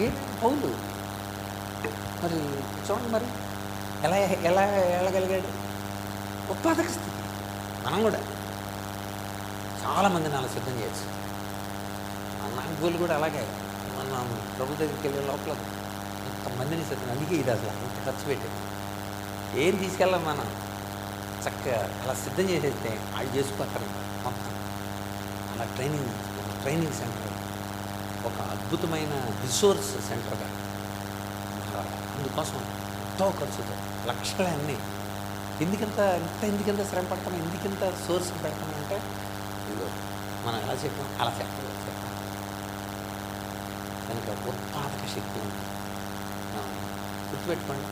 ఏంటి పౌలు మరి చూడండి, మరి ఎలా వెళ్ళగలిగాడు? ఉత్పాదక స్థితి. మనం కూడా చాలామందిని అలా సిద్ధం చేయొచ్చు. నా గోలు కూడా అలాగే. మనం ప్రభు దగ్గరికి వెళ్ళే లోపల ఇంతమందిని సిద్ధం, అందుకే ఇది అసలు అంత ఖర్చు పెట్టేది. ఏం తీసుకెళ్ళాం మనం, చక్కగా అలా సిద్ధం చేసేస్తే వాళ్ళు చేసుకోతారు మొత్తం. అలా ట్రైనింగ్ సెంటర్, ఒక అద్భుతమైన రిసోర్స్ సెంటర్గా. అందుకోసం ఎంతో ఖర్చుతో లక్షలే అన్నీ. ఎందుకంత శ్రమ పడతాం, ఎందుకంత సోర్స్ పెడతామంటే ఇదిగో మనం ఎలా చెప్పాం అలా చెప్పాలి. కనుక ఉత్పాదక శక్తి ఉంది. గుర్తుపెట్టుకోండి.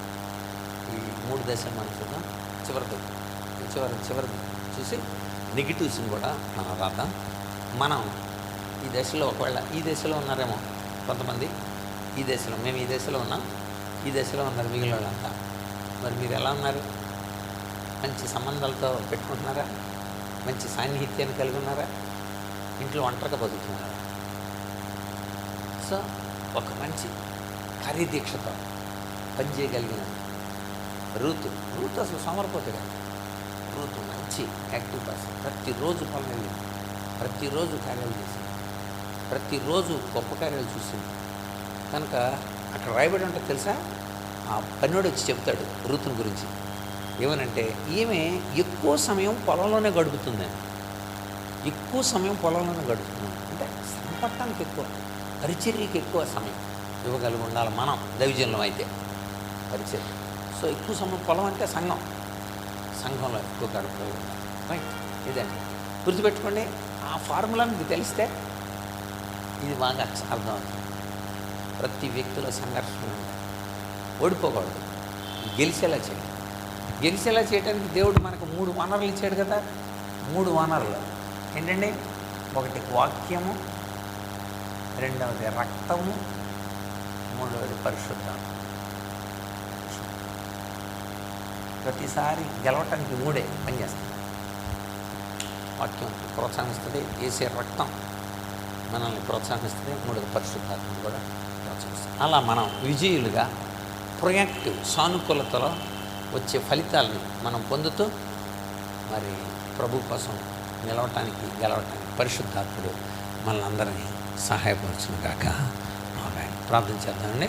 ఈ 3 దశలు మనం చూద్దాం. చివరిది చూసి నెగిటివ్స్ని కూడా మనం రాద్దాం. మనం ఈ దశలో ఒకవేళ ఈ దశలో ఉన్నారేమో కొంతమంది, మేము ఈ దశలో ఉన్నాం, ఈ దశలో ఉన్నారు మిగిలిన వాళ్ళంతా. మరి మీరు ఎలా ఉన్నారు? మంచి సంబంధాలతో పెట్టుకుంటున్నారా? మంచి సాన్నిహిత్యాన్ని కలిగి ఉన్నారా? ఇంట్లో ఒంటరిగా బతుకుతున్నారా? సో ఒక మంచి కార్యదీక్షతో పనిచేయగలిగిన రూతు అసలు సోమరిపోతుగా. రూతు మంచి యాక్టివ్ పర్సన్. ప్రతిరోజు పనులు వెళ్ళింది, ప్రతిరోజు కార్యాలు చేసింది, ప్రతిరోజు గొప్ప కార్యాలు చూసింది. కనుక అక్కడ రాయబడి ఉంటుంది తెలుసా, ఆ పన్నోడు వచ్చి చెప్తాడు రూతుని గురించి. ఏమనంటే ఈమె ఎక్కువ సమయం పొలంలోనే గడుపుతుంది. అంటే సంపత్తానికి ఎక్కువ, పరిచర్యకి ఎక్కువ సమయం ఇవ్వగలిగి ఉండాలి మనం దైవజనులం అయితే. పరిచర్య సో ఎక్కువ సమయం పొలం అంటే సంఘంలో ఎక్కువ గడపగలిగి ఉండాలి. రైట్, ఇదండి గుర్తుపెట్టుకోండి. ఆ ఫార్ములా మీకు తెలిస్తే ఇది బాగా అర్థమవుతుంది. ప్రతి వ్యక్తిలో సంఘర్షణ ఉంటాయి, ఓడిపోకూడదు, గెలిచేలా చేయడానికి దేవుడు మనకు 3 వనరులు ఇచ్చాడు కదా. 3 వనరులు ఏంటండి? ఒకటి వాక్యము, రెండవది రక్తము, మూడవది పరిశుద్ధాత్మ. ప్రతిసారి గెలవటానికి 3 పనిచేస్తాయి. వాక్యం ప్రోత్సహిస్తుంది, వేసే రక్తం మనల్ని ప్రోత్సహిస్తుంది, 3 పరిశుద్ధాత్మ కూడా ప్రోత్సహిస్తుంది. అలా మనం విజయులుగా ప్రొయాక్టివ్ సానుకూలతలో వచ్చే ఫలితాలని మనం పొందుతూ మరి ప్రభు కోసం గెలవటానికి పరిశుద్ధాత్ముడు మనల్ని అందరినీ సహాయపరచును గాక. ఆమేన్. ప్రార్థన చేద్దామండి.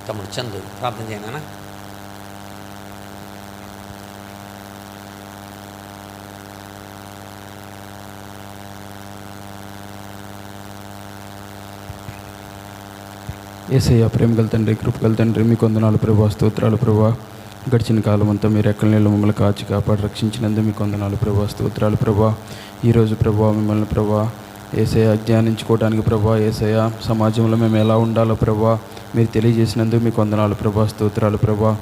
తమ్ముడు చందు ప్రార్థన చేయనా? యేసయ్య ప్రేమగల తండ్రి, కృపగల తండ్రి, మీకు వందనాలు ప్రభా, స్తోత్రాలు ప్రభా. గడిచిన కాలం అంతా మీరు రెక్కల నీళ్ళు మమ్మల్ని కాచి కాపాడి రక్షించినందుకు మీకు వందనాలు ప్రభా, స్తోత్రాలు ప్రభా. ఈరోజు ప్రభా మిమ్మల్ని ప్రభా యేసయ్య జ్ఞానించుకోవడానికి ప్రభా, యేసయ్య సమాజంలో మేము ఎలా ఉండాలో ప్రభా మీరు తెలియజేసినందుకు మీకు వందనాలు ప్రభా, స్తోత్రాలు ప్రభా.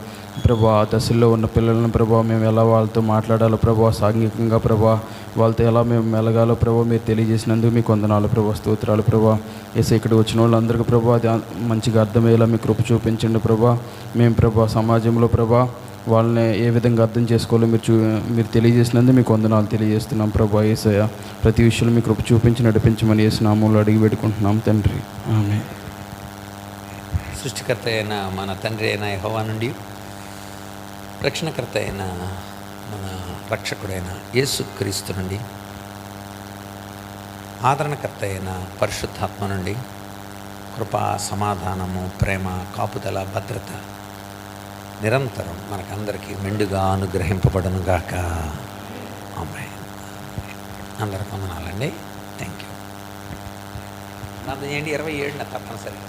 ఆ దశల్లో ఉన్న పిల్లలను ప్రభా మేము ఎలా వాళ్ళతో మాట్లాడాలో ప్రభా, సాంఘికంగా ప్రభా వాళ్ళతో ఎలా మేము మెలగాలో ప్రభా మీరు తెలియజేసినందుకు మీకు వందనాలు ప్రభా, స్తోత్రాలు ప్రభా. యేసయ్య ఇక్కడ వచ్చిన వాళ్ళందరికీ ప్రభా అది మంచిగా అర్థమయ్యేలా మీ కృప చూపించండి ప్రభా. మేము ప్రభా సమాజంలో ప్రభా వాళ్ళని ఏ విధంగా అర్థం చేసుకోవాలో మీరు తెలియజేసినందుకు మీకు వందనాలు తెలియజేస్తున్నాం ప్రభా. యేసయ్య ప్రతి విషయంలో మీ కృప చూపించి నడిపించమని యేసు నామములో అడిగి పెట్టుకుంటున్నాం తండ్రి. ఆమేన్. సృష్టికర్త అయిన మన తండ్రి అయిన యెహోవా నుండి, రక్షణకర్త అయిన మన రక్షకుడైన యేసుక్రీస్తు నుండి, ఆదరణకర్త అయిన పరిశుద్ధాత్మ నుండి కృపా, సమాధానము, ప్రేమ, కాపుదల, భద్రత నిరంతరం మనకందరికీ మెండుగా అనుగ్రహింపబడును గాక. ఆమేన్. అందరికి వందనాలండి. Thank you. ప్రార్థన చేయండి. 27న తప్పనిసరిగా